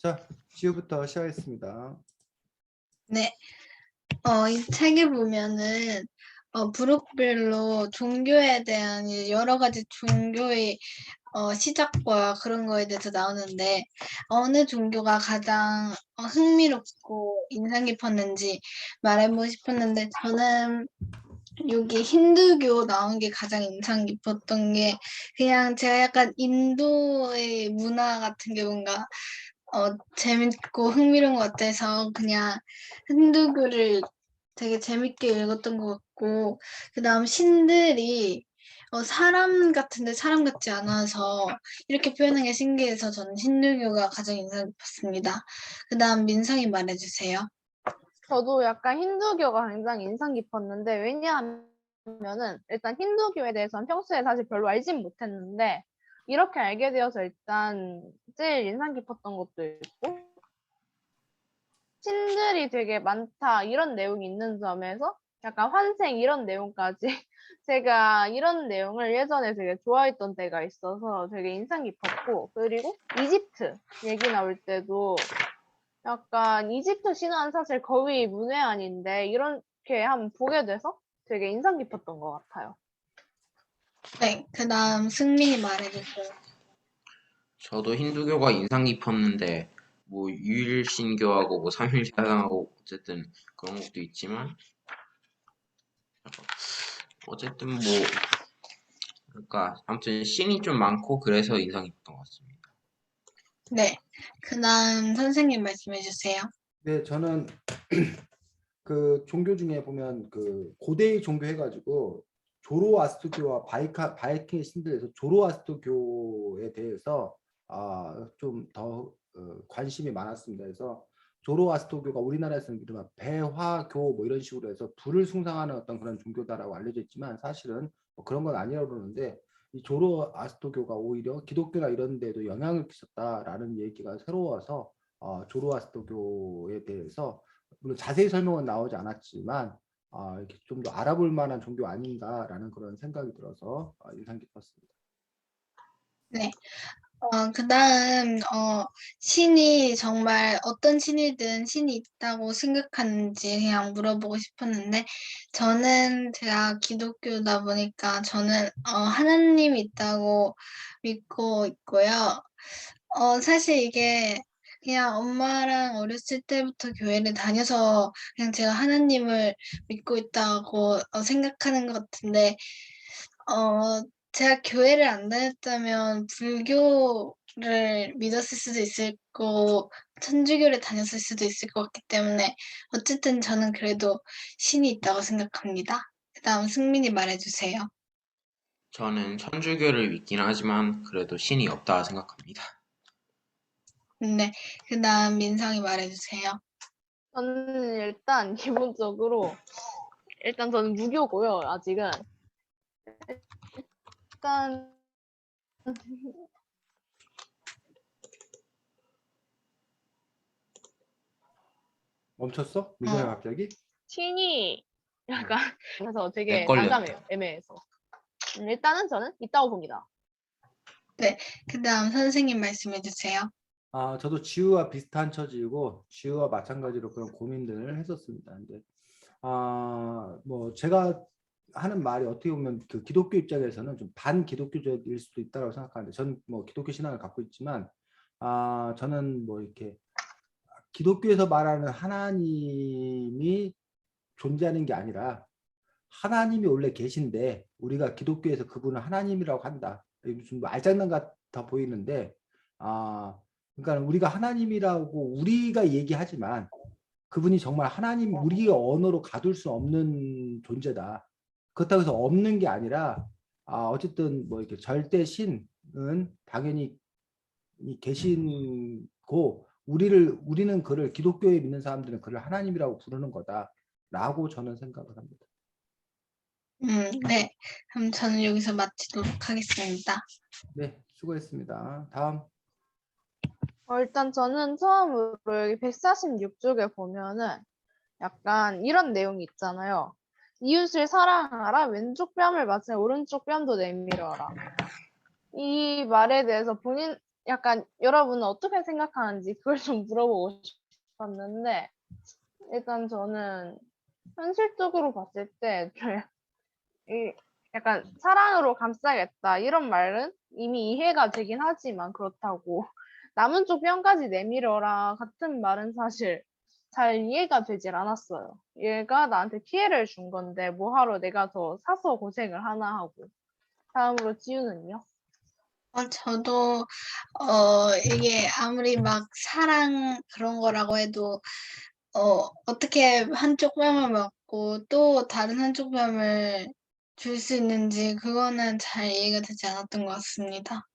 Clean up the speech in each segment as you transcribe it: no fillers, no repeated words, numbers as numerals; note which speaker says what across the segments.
Speaker 1: 자, 지우부터 시작하겠습니다.
Speaker 2: 네, 이 책에 보면은 부록별로 종교에 대한 여러 가지 종교의 시작과 그런 거에 대해서 나오는데 어느 종교가 가장 흥미롭고 인상 깊었는지 말해보고 싶었는데 저는 여기 힌두교 나온 게 가장 인상 깊었던 게 그냥 제가 약간 인도의 문화 같은 게 뭔가 재밌고 흥미로운 것 같아서 그냥 힌두교를 되게 재밌게 읽었던 것 같고, 그 다음 신들이 사람 같은데 사람 같지 않아서 이렇게 표현한 게 신기해서 저는 힌두교가 가장 인상 깊었습니다. 그 다음 민성이 말해주세요.
Speaker 3: 저도 약간 힌두교가 굉장히 인상 깊었는데, 왜냐하면은 일단 힌두교에 대해서는 평소에 사실 별로 알진 못했는데, 이렇게 알게 되어서 일단 제일 인상 깊었던 것도 있고, 신들이 되게 많다 이런 내용이 있는 점에서 약간 환생 이런 내용까지 제가 이런 내용을 예전에 되게 좋아했던 때가 있어서 되게 인상 깊었고, 그리고 이집트 얘기 나올 때도 약간 이집트 신화는 사실 거의 문외한인데 이렇게 한번 보게 돼서 되게 인상 깊었던 것 같아요.
Speaker 2: 네, 그 다음 승민이 말해주세요.
Speaker 4: 저도 힌두교가 인상 깊었는데 뭐 유일신교하고 뭐 삼일자당하고 어쨌든 그런 것도 있지만 어쨌든 뭐 그러니까 아무튼 신이 좀 많고 그래서 인상 깊었던 것 같습니다.
Speaker 2: 네, 그 다음 선생님 말씀해주세요.
Speaker 1: 네, 저는 그 종교 중에 보면 그 고대의 종교 해가지고 조로아스토교와 바이킹의 신들에서 조로아스토교에 대해서 좀 더 관심이 많았습니다. 그래서 조로아스토교가 우리나라에서는 이른바 배화교 뭐 이런 식으로 해서 불을 숭상하는 어떤 그런 종교다라고 알려져 있지만 사실은 뭐 그런 건 아니라고 그러는데 이 조로아스토교가 오히려 기독교나 이런 데도 영향을 끼쳤다라는 얘기가 새로워서 조로아스토교에 대해서 물론 자세히 설명은 나오지 않았지만 이렇게 좀 더 알아볼 만한 종교 아닌가라는 그런 생각이 들어서 인상 깊었습니다.
Speaker 2: 네. 그 다음, 신이 정말 어떤 신이든 신이 있다고 생각하는지 그냥 물어보고 싶었는데, 저는 제가 기독교다 보니까 저는, 하나님이 있다고 믿고 있고요. 사실 이게 그냥 엄마랑 어렸을 때부터 교회를 다녀서 그냥 제가 하나님을 믿고 있다고 생각하는 것 같은데, 어, 제가 교회를 안 다녔다면 불교를 믿었을 수도 있을 거고, 천주교를 다녔을 수도 있을 것 같기 때문에, 어쨌든 저는 그래도 신이 있다고 생각합니다. 그 다음 승민이 말해주세요.
Speaker 4: 저는 천주교를 믿긴 하지만 그래도 신이 없다 생각합니다.
Speaker 2: 네. 그 다음 민성이 말해주세요.
Speaker 3: 저는 일단 기본적으로 일단 저는 무교고요. 아직은 일단
Speaker 1: 멈췄어? 민성이 갑자기?
Speaker 3: 신이 약간 그래서 되게
Speaker 4: 렉 걸렸다.
Speaker 3: 난감해요. 애매해서 일단은 저는 있다고 봅니다.
Speaker 2: 네. 그 다음 선생님 말씀해주세요.
Speaker 1: 저도 지우와 비슷한 처지이고 지우와 마찬가지로 그런 고민들을 했었습니다. 근데 뭐 제가 하는 말이 어떻게 보면 그 기독교 입장에서는 좀 반기독교적일 수도 있다고 생각하는데 저는 뭐 기독교 신앙을 갖고 있지만 저는 뭐 이렇게 기독교에서 말하는 하나님이 존재하는 게 아니라 하나님이 원래 계신데 우리가 기독교에서 그분을 하나님이라고 한다. 무슨 뭐 알장난 같아 보이는데 그러니까 우리가 하나님이라고 우리가 얘기하지만 그분이 정말 하나님 우리의 언어로 가둘 수 없는 존재다. 그렇다고 해서 없는 게 아니라 어쨌든 뭐 이렇게 절대 신은 당연히 계신고 우리는 그를 기독교에 믿는 사람들은 그를 하나님이라고 부르는 거다라고 저는 생각을 합니다.
Speaker 2: 네. 그럼 저는 여기서 마치도록 하겠습니다.
Speaker 1: 네, 수고했습니다. 다음.
Speaker 3: 일단 저는 처음으로 여기 146쪽에 보면은 약간 이런 내용이 있잖아요. 이웃을 사랑하라. 왼쪽 뺨을 맞으면 오른쪽 뺨도 내밀어라. 이 말에 대해서 약간 여러분은 어떻게 생각하는지 그걸 좀 물어보고 싶었는데 일단 저는 현실적으로 봤을 때 이 약간 사랑으로 감싸겠다 이런 말은 이미 이해가 되긴 하지만 그렇다고 남은 쪽 뼈까지 내밀어라 같은 말은 사실 잘 이해가 되질 않았어요. 얘가 나한테 피해를 준 건데 뭐하러 내가 더 사서 고생을 하나 하고. 다음으로 지우는요?
Speaker 2: 저도 이게 아무리 막 사랑 그런 거라고 해도 어떻게 한쪽 뺨을 맞고 또 다른 한쪽 뺨을 줄 수 있는지 그거는 잘 이해가 되지 않았던 것 같습니다.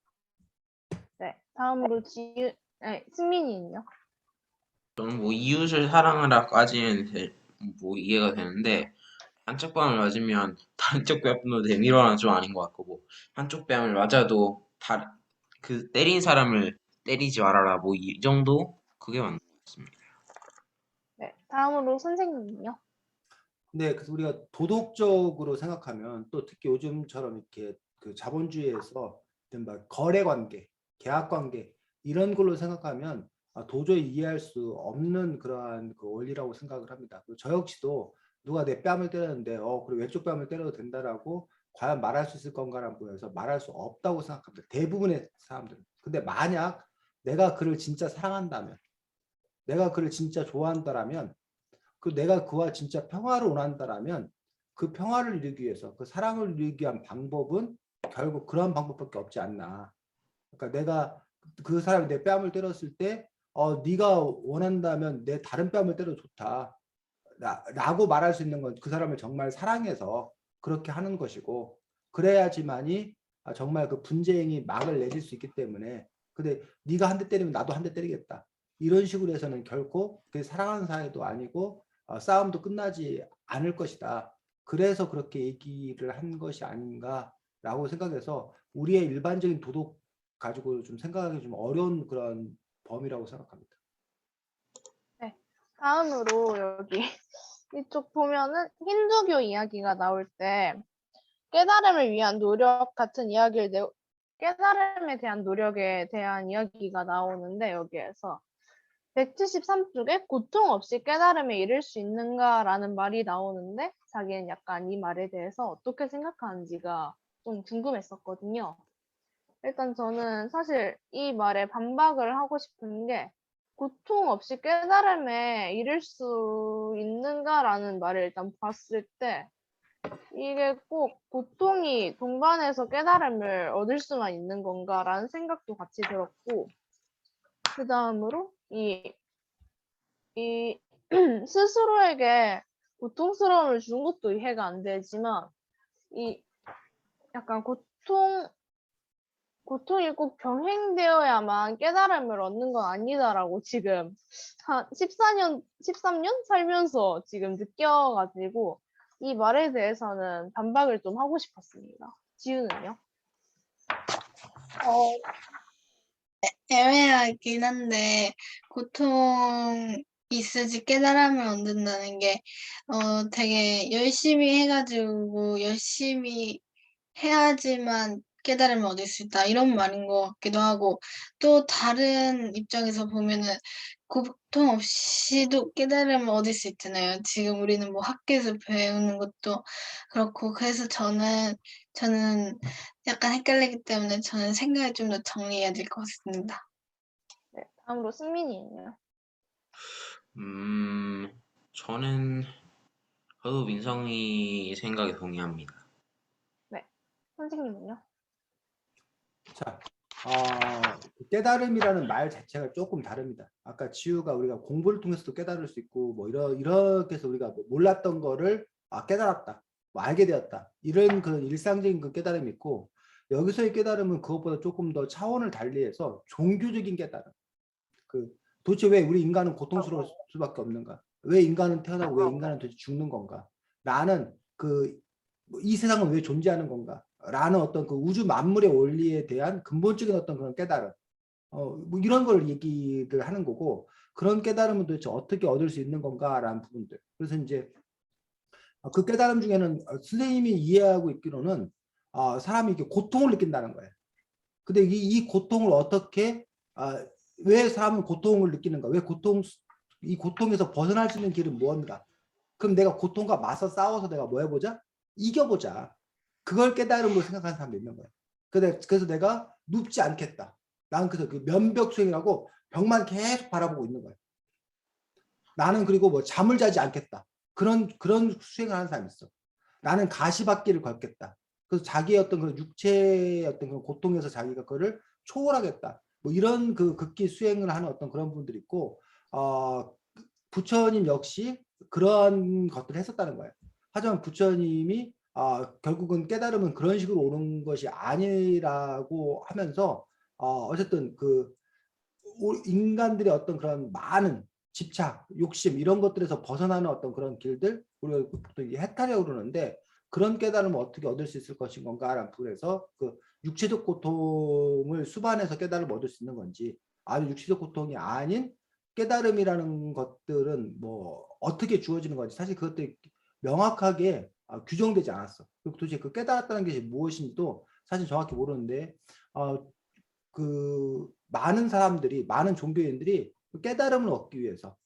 Speaker 3: 네. 다음으로 승민이는요?
Speaker 4: 저는 뭐 이웃을 사랑하라까지는 뭐 이해가 되는데 한쪽 뺨을 맞으면 다른 쪽 뺨도 내밀어는 좀 아닌 것 같고 뭐 한쪽 뺨을 맞아도 그 때린 사람을 때리지 말아라 뭐 이 정도 그게 맞는 것 같습니다.
Speaker 3: 네. 다음으로 선생님은요?
Speaker 1: 근데 그래서 우리가 도덕적으로 생각하면 또 특히 요즘처럼 이렇게 그 자본주의에서 막 거래 관계, 계약 관계 이런 걸로 생각하면 도저히 이해할 수 없는 그러한 그 원리라고 생각을 합니다. 그리고 저 역시도 누가 내 뺨을 때렸는데 그리고 왼쪽 뺨을 때려도 된다라고 과연 말할 수 있을 건가라는 부분에서 말할 수 없다고 생각합니다. 대부분의 사람들은. 근데 만약 내가 그를 진짜 사랑한다면, 내가 그를 진짜 좋아한다라면 내가 그와 진짜 평화를 원한다라면 그 평화를 이루기 위해서 그 사랑을 이루기 위한 방법은 결국 그런 방법밖에 없지 않나. 그러니까 내가 그 사람이 내 뺨을 때렸을 때 네가 원한다면 내 다른 뺨을 때려도 좋다. 라고 말할 수 있는 건 그 사람을 정말 사랑해서 그렇게 하는 것이고 그래야지만이 정말 그 분쟁이 막을 내릴 수 있기 때문에 근데 네가 한 대 때리면 나도 한 대 때리겠다. 이런 식으로 해서는 결코 그 사랑하는 사이도 아니고 싸움도 끝나지 않을 것이다. 그래서 그렇게 얘기를 한 것이 아닌가라고 생각해서 우리의 일반적인 도덕 가지고 좀 생각하기 좀 어려운 그런 범위라고 생각합니다.
Speaker 3: 네. 다음으로 여기 이쪽 보면은 힌두교 이야기가 나올 때 깨달음을 위한 노력 같은 깨달음에 대한 노력에 대한 이야기가 나오는데 여기에서 173쪽에 고통 없이 깨달음에 이를 수 있는가라는 말이 나오는데 자기는 약간 이 말에 대해서 어떻게 생각하는지가 좀 궁금했었거든요. 일단 저는 사실 이 말에 반박을 하고 싶은 게 고통 없이 깨달음에 이를 수 있는가라는 말을 일단 봤을 때 이게 꼭 고통이 동반해서 깨달음을 얻을 수만 있는 건가라는 생각도 같이 들었고 그 다음으로 이 스스로에게 고통스러움을 준 것도 이해가 안 되지만 이 약간 고통이 꼭 병행되어야만 깨달음을 얻는 건 아니다라고 지금 한 13년 살면서 지금 느껴가지고 이 말에 대해서는 반박을 좀 하고 싶었습니다. 지우는요?
Speaker 2: 애매하긴 한데 고통 있으지 깨달음을 얻는다는 게 되게 열심히 해가지고 열심히 해야지만 깨달음을 얻을 수 있다 이런 말인 것 같기도 하고 또 다른 입장에서 보면은 고통 없이도 깨달음을 얻을 수 있잖아요. 지금 우리는 뭐 학교에서 배우는 것도 그렇고 그래서 저는 약간 헷갈리기 때문에 저는 생각을 좀 더 정리해야 될 것 같습니다.
Speaker 3: 네, 다음으로 승민이는요?
Speaker 4: 저는 저도 민성이 생각에 동의합니다.
Speaker 3: 네, 선생님은요?
Speaker 1: 자, 깨달음이라는 말 자체가 조금 다릅니다. 아까 지우가 우리가 공부를 통해서도 깨달을 수 있고 뭐 이렇게 해서 우리가 뭐 몰랐던 거를 깨달았다, 뭐 알게 되었다 이런 그 일상적인 그 깨달음이 있고 여기서의 깨달음은 그것보다 조금 더 차원을 달리해서 종교적인 깨달음. 그 도대체 왜 우리 인간은 고통스러울 수밖에 없는가? 왜 인간은 태어나고 왜 인간은 도대체 죽는 건가? 라는 이 세상은 왜 존재하는 건가? 라는 어떤 그 우주 만물의 원리에 대한 근본적인 어떤 그런 깨달음. 뭐 이런 걸 얘기를 하는 거고, 그런 깨달음은 도대체 어떻게 얻을 수 있는 건가라는 부분들. 그래서 이제 그 깨달음 중에는 선생님이 이해하고 있기로는 사람이 이렇게 고통을 느낀다는 거예요. 근데 이 고통을 어떻게 왜 사람은 고통을 느끼는가? 왜 이 고통에서 벗어날 수 있는 길은 무언가? 그럼 내가 고통과 맞서 싸워서 내가 뭐 해보자? 이겨보자. 그걸 깨달음으로 생각하는 사람도 있는 거야. 그래서 내가 눕지 않겠다. 나는 그래서 그 면벽 수행이라고 벽만 계속 바라보고 있는 거야. 나는 그리고 뭐 잠을 자지 않겠다. 그런 수행을 하는 사람이 있어. 나는 가시밭길을 걷겠다. 그래서 자기의 어떤 그런 육체의 어떤 그런 고통에서 자기가 그거를 초월하겠다. 뭐 이런 그 극기 수행을 하는 어떤 그런 분들이 있고, 부처님 역시 그러한 것들을 했었다는 거예요. 하지만 부처님이 결국은 깨달음은 그런 식으로 오는 것이 아니라고 하면서 어쨌든 그 인간들의 어떤 그런 많은 집착, 욕심 이런 것들에서 벗어나는 어떤 그런 길들 우리가 보통 해탈이라고 그러는데 그런 깨달음을 어떻게 얻을 수 있을 것인 건가라는 부분에서 그 육체적 고통을 수반해서 깨달음을 얻을 수 있는 건지 아주 육체적 고통이 아닌 깨달음이라는 것들은 뭐 어떻게 주어지는 건지 사실 그것들이 명확하게 규정되지 않았어. 도대체 그 깨달았다는 게 무엇인지도 사실 정확히 모르는데 그 많은 사람들이 많은 종교인들이 깨달음을 얻기 위해서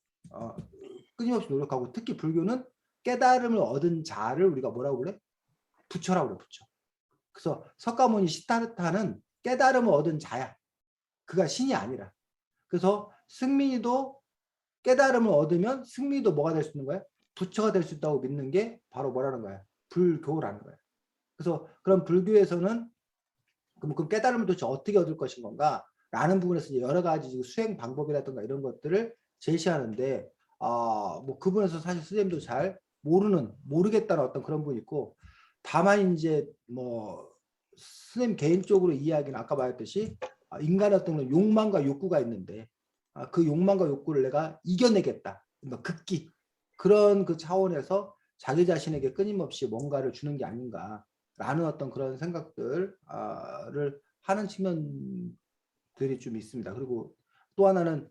Speaker 1: 끊임없이 노력하고 특히 불교는 깨달음을 얻은 자를 우리가 뭐라고 그래? 부처라고 그래. 부처. 그래서 석가모니 시타르타는 깨달음을 얻은 자야. 그가 신이 아니라. 그래서 승민이도 깨달음을 얻으면 승민이도 뭐가 될 수 있는 거야? 부처가 될 수 있다고 믿는 게 바로 뭐라는 거야? 불교라는 거야. 그래서 그런 불교에서는 그럼 깨달음을 도대체 어떻게 얻을 것인 건가? 라는 부분에서 여러 가지 수행 방법이라든가 이런 것들을 제시하는데, 뭐 그 부분에서 사실 선생님도 잘 모르겠다는 어떤 그런 부분이 있고, 다만 이제 뭐 선생님 개인적으로 이야기는 아까 말했듯이 인간의 어떤 그런 욕망과 욕구가 있는데, 그 욕망과 욕구를 내가 이겨내겠다. 뭐 극기. 그런 그 차원에서 자기 자신에게 끊임없이 뭔가를 주는 게 아닌가라는 어떤 그런 생각들을 하는 측면들이 좀 있습니다. 그리고 또 하나는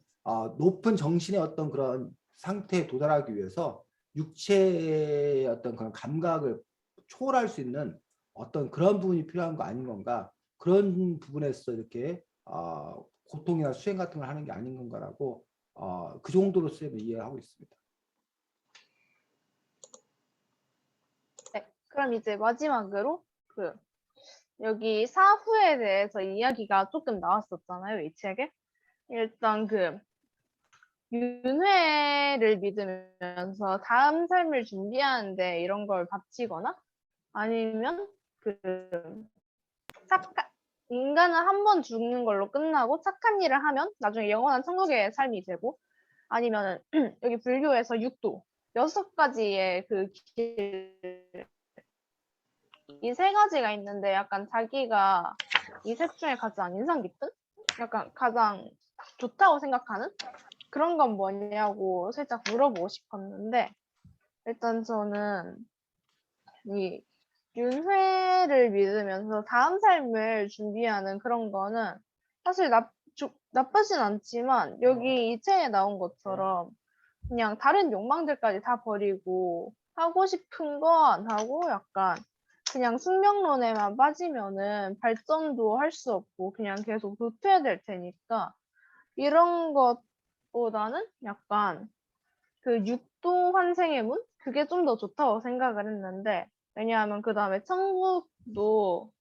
Speaker 1: 높은 정신의 어떤 그런 상태에 도달하기 위해서 육체의 어떤 그런 감각을 초월할 수 있는 어떤 그런 부분이 필요한 거 아닌 건가? 그런 부분에서 이렇게 고통이나 수행 같은 걸 하는 게 아닌 건가라고 그 정도로 쌤은 이해하고 있습니다.
Speaker 3: 네, 그럼 이제 마지막으로 여기 사후에 대해서 이야기가 조금 나왔었잖아요, 이 책에. 일단 윤회를 믿으면서 다음 삶을 준비하는데 이런 걸 바치거나 아니면 인간은 한 번 죽는 걸로 끝나고 착한 일을 하면 나중에 영원한 천국의 삶이 되고 아니면 여기 불교에서 육도 6가지의 이 3가지가 있는데 약간 자기가 이 셋 중에 가장 인상 깊은? 약간 가장 좋다고 생각하는 그런 건 뭐냐고 살짝 물어보고 싶었는데 일단 저는 이 윤회를 믿으면서 다음 삶을 준비하는 그런 거는 사실 나쁘진 않지만 여기 이 책에 나온 것처럼 그냥 다른 욕망들까지 다 버리고 하고 싶은 거 안 하고 약간 그냥 숙명론에만 빠지면은 발전도 할 수 없고 그냥 계속 도태해야 될 테니까 이런 것보다는 약간 육도 환생의 문? 그게 좀 더 좋다고 생각을 했는데 왜냐하면 그 다음에 천국도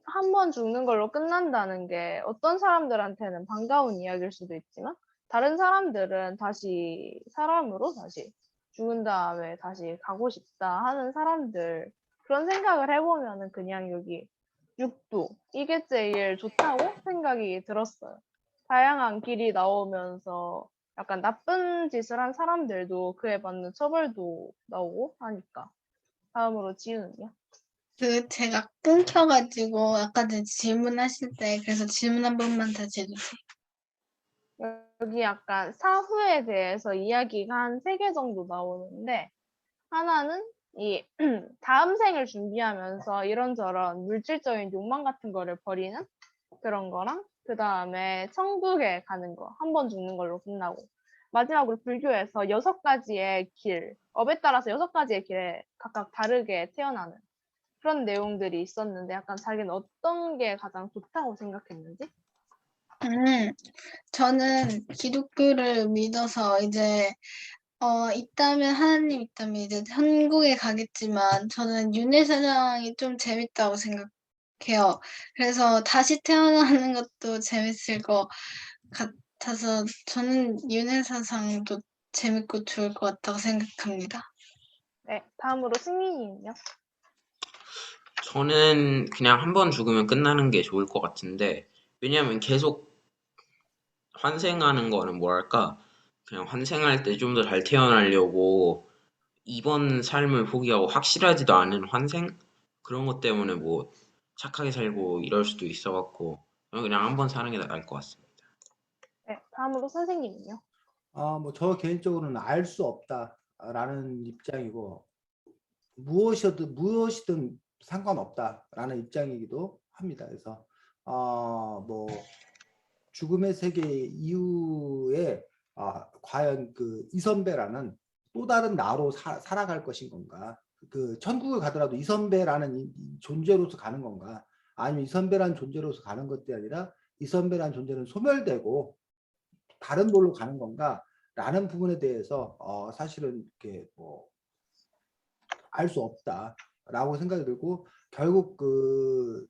Speaker 3: 한 번 죽는 걸로 끝난다는 게 어떤 사람들한테는 반가운 이야기일 수도 있지만 다른 사람들은 다시 사람으로 다시 죽은 다음에 다시 가고 싶다 하는 사람들 그런 생각을 해보면은 그냥 여기 육도 이게 제일 좋다고 생각이 들었어요. 다양한 길이 나오면서 약간 나쁜 짓을 한 사람들도 그에 맞는 처벌도 나오고 하니까. 다음으로 지우는요?
Speaker 2: 제가 끊겨가지고 아까 전에 질문하실 때 그래서 질문 한 번만 다시 해주세요.
Speaker 3: 여기 약간 사후에 대해서 이야기가 한 3개 정도 나오는데 하나는 이 다음 생을 준비하면서 이런저런 물질적인 욕망 같은 거를 버리는 그런 거랑 그 다음에 천국에 가는 거, 한 번 죽는 걸로 끝나고 마지막으로 불교에서 6가지의 길, 업에 따라서 6가지의 길에 각각 다르게 태어나는 그런 내용들이 있었는데 약간 자기는 어떤 게 가장 좋다고 생각했는지?
Speaker 2: 저는 기독교를 믿어서 이제 있다면 하나님 있다면 이제 천국에 가겠지만 저는 윤회사상이 좀 재밌다고 생각해요. 그래서 다시 태어나는 것도 재밌을 것 같아서 저는 윤회사상도 재밌고 좋을 것 같다고 생각합니다.
Speaker 3: 네, 다음으로 승민이는요?
Speaker 4: 저는 그냥 한 번 죽으면 끝나는 게 좋을 것 같은데, 왜냐면 계속 환생하는 거는 뭐랄까, 그냥 환생할 때 좀 더 잘 태어나려고 이번 삶을 포기하고 확실하지도 않은 환생? 그런 것 때문에 뭐 착하게 살고 이럴 수도 있어갖고, 저는 그냥 한 번 사는 게 나을 것 같습니다.
Speaker 3: 네, 다음으로 선생님은요?
Speaker 1: 뭐 저 개인적으로는 알 수 없다라는 입장이고 무엇이든 상관없다라는 입장이기도 합니다. 그래서 뭐 죽음의 세계 이후에 과연 그 이선배라는 또 다른 나로 살아갈 것인 건가? 그 천국을 가더라도 이선배라는 이 존재로서 가는 건가? 아니면 이선배라는 존재로서 가는 것이 아니라 이선배라는 존재는 소멸되고 다른 돌로 가는 건가? 라는 부분에 대해서 사실은 이렇게 뭐 알 수 없다라고 생각이 들고 결국 그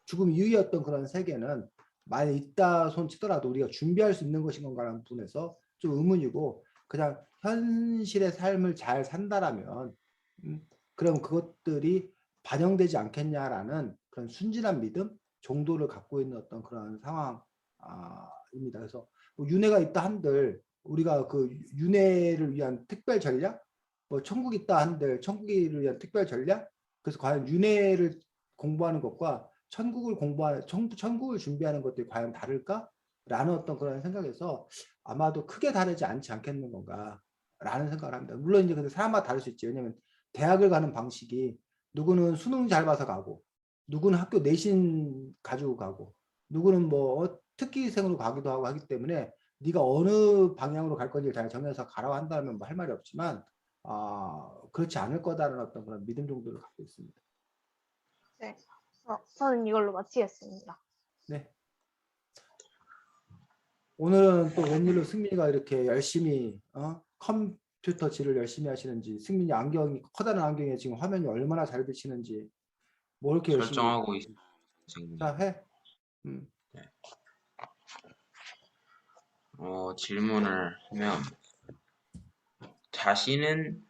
Speaker 1: 죽음 이후였던 그런 세계는 만약 있다 손 치더라도 우리가 준비할 수 있는 것인 건가라는 부분에서 좀 의문이고 그냥 현실의 삶을 잘 산다라면 그럼 그것들이 반영되지 않겠냐라는 그런 순진한 믿음 정도를 갖고 있는 어떤 그런 상황입니다. 그래서 뭐 윤회가 있다 한들 우리가 그 윤회를 위한 특별 전략, 뭐 천국 있다 한들 천국을 위한 특별 전략, 그래서 과연 윤회를 공부하는 것과 천국을 준비하는 것들이 과연 다를까? 라는 어떤 그런 생각에서 아마도 크게 다르지 않겠는 건가? 라는 생각을 합니다. 물론 이제 근데 사람마다 다를 수 있지. 왜냐면 대학을 가는 방식이 누구는 수능 잘 봐서 가고, 누구는 학교 내신 가지고 가고, 누구는 뭐 특기생으로 가기도 하고 하기 때문에 네가 어느 방향으로 갈 건지 잘 정해서 가라고 한다면 뭐 할 말이 없지만 그렇지 않을 거다라는 어떤 그런 믿음 정도를 갖고 있습니다.
Speaker 3: 네, 저는 이걸로 마치겠습니다.
Speaker 1: 네. 오늘은 또 웬일로 승민이가 이렇게 열심히 컴퓨터질을 열심히 하시는지, 승민이 안경이 커다란 안경에 지금 화면이 얼마나 잘 비치는지 뭐 이렇게 열심히
Speaker 4: 설정하고 있습니다, 선생님.
Speaker 1: 자 해.
Speaker 4: 네. 질문을 하면 자신은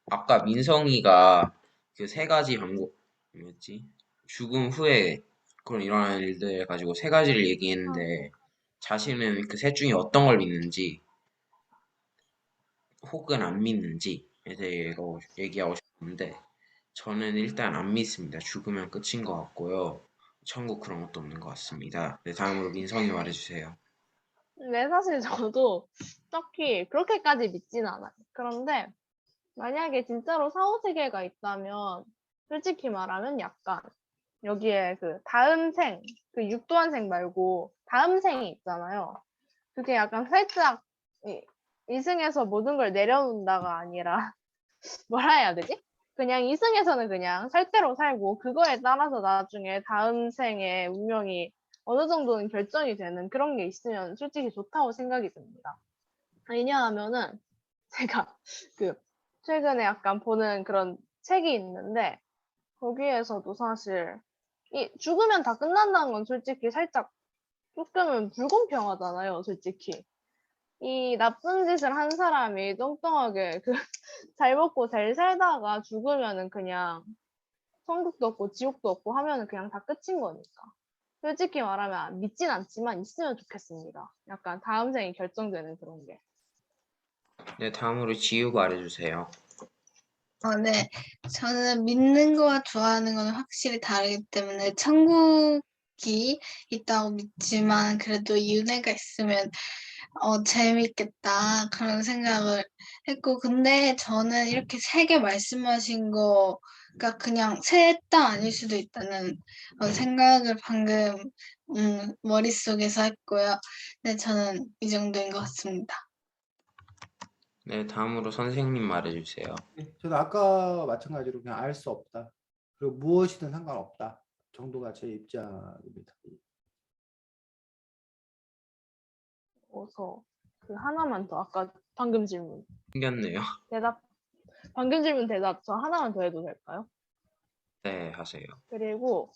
Speaker 4: 아까 민성이가 그 세 가지 방법 뭐였지? 죽음 후에 그런 일어나는 일들 가지고 세 가지를 얘기했는데 자신은 그 셋 중에 어떤 걸 믿는지 혹은 안 믿는지에 대해 얘기하고 싶은데 저는 일단 안 믿습니다. 죽으면 끝인 것 같고요. 천국 그런 것도 없는 것 같습니다. 네, 다음으로 민성이 말해주세요.
Speaker 3: 네, 사실 저도 딱히 그렇게까지 믿진 않아요. 그런데 만약에 진짜로 사후세계가 있다면 솔직히 말하면 약간 여기에 그 다음 생, 그 육도한생 말고 다음 생이 있잖아요. 그게 약간 살짝 이승에서 모든 걸 내려놓는다가 아니라 뭐라 해야 되지? 그냥 이승에서는 그냥 살 대로 살고 그거에 따라서 나중에 다음 생의 운명이 어느 정도는 결정이 되는 그런 게 있으면 솔직히 좋다고 생각이 듭니다. 왜냐하면은 제가 그 최근에 약간 보는 그런 책이 있는데 거기에서도 사실 이 죽으면 다 끝난다는 건 솔직히 살짝 조금은 불공평하잖아요, 솔직히. 이 나쁜 짓을 한 사람이 뚱뚱하게 잘 먹고 잘 살다가 죽으면은 그냥 천국도 없고 지옥도 없고 하면은 그냥 다 끝인 거니까. 솔직히 말하면 믿진 않지만 있으면 좋겠습니다. 약간 다음 생이 결정되는 그런 게.
Speaker 4: 네, 다음으로 지우 말해주세요.
Speaker 2: 네. 저는 믿는 거와 좋아하는 거는 확실히 다르기 때문에 천국이 있다고 믿지만 그래도 윤회가 있으면 재밌겠다 그런 생각을 했고 근데 저는 이렇게 세 개 말씀하신 거가 그냥 셋 다 아닐 수도 있다는 생각을 방금 머릿속에서 했고요. 네, 저는 이 정도인 것 같습니다.
Speaker 4: 네, 다음으로 선생님 말해주세요.
Speaker 1: 저는 아까 마찬가지로 그냥 알 수 없다. 그리고 무엇이든 상관없다 정도가 제 입장입니다.
Speaker 3: 어서 그 하나만 더 아까 방금 질문
Speaker 4: 생겼네요.
Speaker 3: 대답 방금 질문 대답 저 하나만 더 해도 될까요?
Speaker 4: 네, 하세요.
Speaker 3: 그리고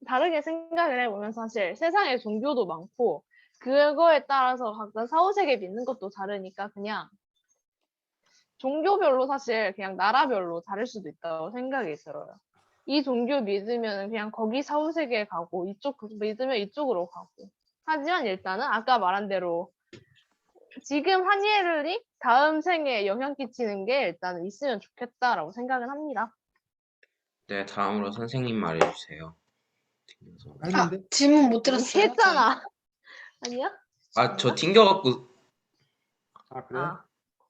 Speaker 3: 다르게 생각을 해보면 사실 세상에 종교도 많고 그거에 따라서 각자 사후세계 믿는 것도 다르니까 그냥 종교별로 사실 그냥 나라별로 다를 수도 있다고 생각이 들어요. 이 종교 믿으면 그냥 거기 사후세계에 가고 이쪽 믿으면 이쪽으로 가고 하지만 일단은 아까 말한 대로 지금 한예를이 다음 생에 영향 끼치는 게 일단은 있으면 좋겠다라고 생각은 합니다.
Speaker 4: 네, 다음으로 선생님 말해주세요.
Speaker 1: 했는데
Speaker 2: 질문 못 들었어요.
Speaker 3: 했잖아. 아니야?
Speaker 4: 아, 저 튕겨갖고
Speaker 1: 아 그래?
Speaker 3: 아,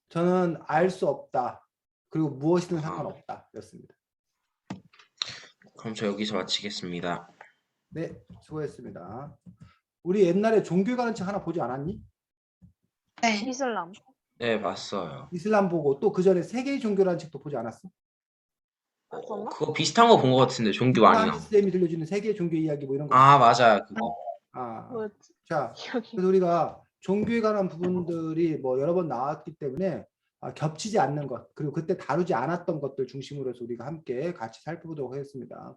Speaker 1: 저는 알 수 없다. 그리고 무엇이든 상관없다. 였습니다.
Speaker 4: 그럼 저 여기서 마치겠습니다.
Speaker 1: 네, 수고했습니다. 우리 옛날에 종교 가는 책 하나 보지 않았니?
Speaker 2: 네.
Speaker 3: 이슬람.
Speaker 4: 네, 봤어요.
Speaker 1: 이슬람 보고 또 그 전에 세계의 종교라는 책도 보지 않았어?
Speaker 3: 봤었나?
Speaker 4: 그거 비슷한 거 본 것 같은데 종교 많이 나오고.
Speaker 1: 한지 쌤이 들려주는 세계의 종교 이야기 뭐 이런 거.
Speaker 4: 아, 맞아요. 그거.
Speaker 1: 아,
Speaker 3: 뭐였지?
Speaker 1: 자,
Speaker 3: 기억이.
Speaker 1: 그래서 우리가 종교에 관한 부분들이 뭐 여러 번 나왔기 때문에 겹치지 않는 것 그리고 그때 다루지 않았던 것들 중심으로 해서 우리가 함께 같이 살펴보도록 하겠습니다.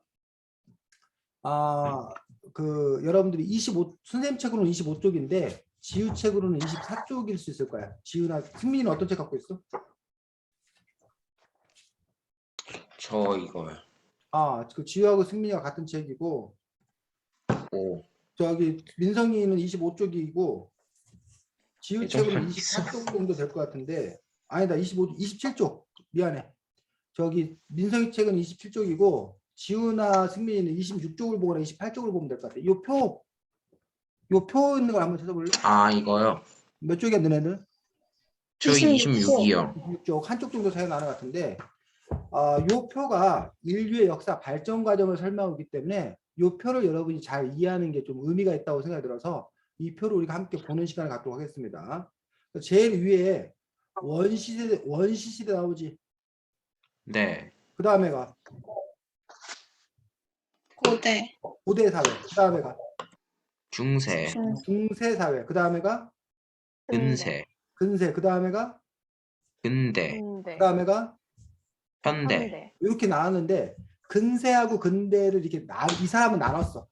Speaker 1: 그 여러분들이 25 선생님 책으로는 25쪽인데 지우 책으로는 24쪽일 수 있을 거야. 지우나 승민이는 어떤 책 갖고 있어?
Speaker 4: 저 이거요.
Speaker 1: 그 지우하고 승민이가 같은 책이고
Speaker 4: 오.
Speaker 1: 저기 민성이는 25쪽이고 지우
Speaker 4: 좀
Speaker 1: 책은
Speaker 4: 많이
Speaker 1: 24쪽 정도 될 것 같은데 아니다 27쪽 미안해. 저기 민성이 책은 27쪽이고 지우나 승민이는 26쪽을 보거나 28쪽을 보면 될 것 같아. 요 표 있는 걸 한번 찾아볼래?
Speaker 4: 아, 이거요.
Speaker 1: 몇 쪽이야 너네들?
Speaker 4: 저 26이요.
Speaker 1: 26쪽 한쪽 정도 차이 나는 것 같은데 요 표가 인류의 역사 발전 과정을 설명하기 때문에 요 표를 여러분이 잘 이해하는 게 좀 의미가 있다고 생각이 들어서 이 표를 우리가 함께 보는 시간을 갖도록 하겠습니다. 제일 위에 원시시대 나오지.
Speaker 4: 네.
Speaker 1: 그 다음에가
Speaker 2: 고대.
Speaker 1: 고대사회. 그 다음에가
Speaker 4: 중세,
Speaker 1: 중세사회. 그 다음에가
Speaker 4: 근세,
Speaker 1: 근세. 그 다음에가
Speaker 4: 근대,
Speaker 3: 근대.
Speaker 1: 그 다음에가
Speaker 4: 현대.
Speaker 3: 현대.
Speaker 1: 이렇게 나왔는데 근세하고 근대를 이렇게 이 사람은 나눴어.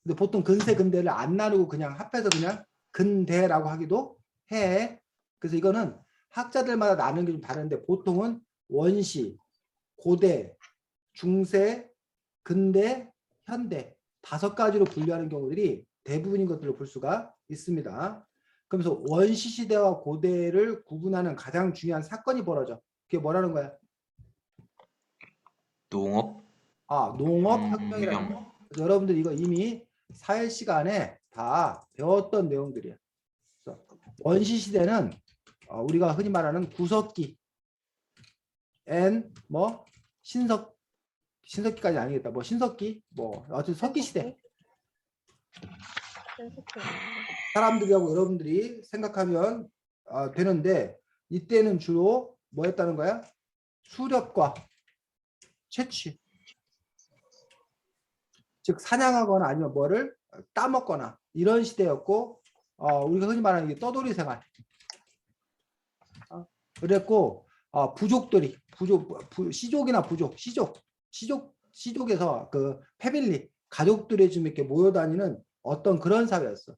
Speaker 1: 근데 보통 근세 근대를 안 나누고 그냥 합해서 그냥 근대라고 하기도 해. 그래서 이거는 학자들마다 나누는 게 좀 다른데 보통은 원시, 고대, 중세, 근대, 현대 5가지로 분류하는 경우들이 대부분인 것들을 볼 수가 있습니다. 그러면서 원시 시대와 고대를 구분하는 가장 중요한 사건이 벌어져. 그게 뭐라는 거야?
Speaker 4: 농업,
Speaker 1: 농업혁명이라는 거야. 여러분들 이거 이미 사회 시간에 다 배웠던 내용들이야. 그래서 원시 시대는 우리가 흔히 말하는 구석기, 뭐 신석기까지 아니겠다. 뭐 신석기, 뭐 어쨌든 석기 시대. 사람들이하고 여러분들이 생각하면 되는데 이때는 주로 뭐 했다는 거야? 수렵과 채취. 즉 사냥하거나 아니면 뭐를 따먹거나 이런 시대였고 우리가 흔히 말하는 게 떠돌이 생활. 그랬고 부족들이 시족이나 시족에서 그 패밀리 가족들이 좀 이렇게 모여 다니는 어떤 그런 사회였어.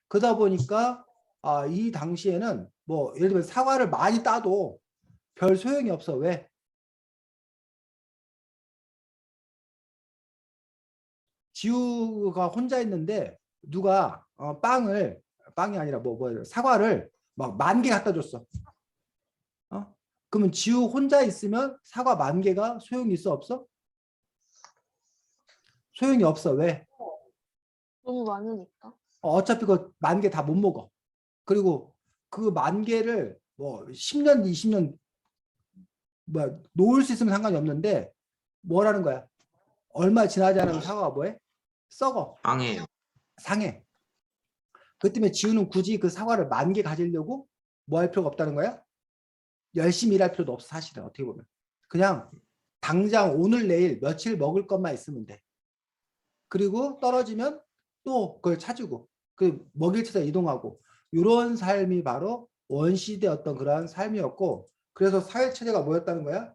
Speaker 1: 그러다 보니까 이 당시에는 뭐 예를 들면 사과를 많이 따도 별 소용이 없어. 왜? 지우가 혼자 있는데 누가 빵이 아니라 사과를 막 10,000개 갖다 줬어. 그러면 지우 혼자 있으면 사과 10,000개가 소용이 있어 없어? 소용이 없어. 왜?
Speaker 3: 너무 많으니까.
Speaker 1: 어차피 그 10,000개 다 못 먹어. 그리고 그 10,000개를 뭐 10년, 20년 놓을 수 있으면 상관이 없는데 뭐라는 거야? 얼마 지나지 않으면 사과가 뭐해? 썩어.
Speaker 4: 빵이에요.
Speaker 1: 상해. 그 때문에 지우는 굳이 그 사과를 10,000개 가지려고 뭐 할 필요가 없다는 거야? 열심히 일할 필요도 없어 사실은 어떻게 보면. 그냥 당장 오늘 내일 며칠 먹을 것만 있으면 돼. 그리고 떨어지면 또 그걸 찾고 그 먹일 찾아 이동하고 이런 삶이 바로 원시대 어떤 그러한 삶이었고 그래서 사회 체제가 뭐였다는 거야?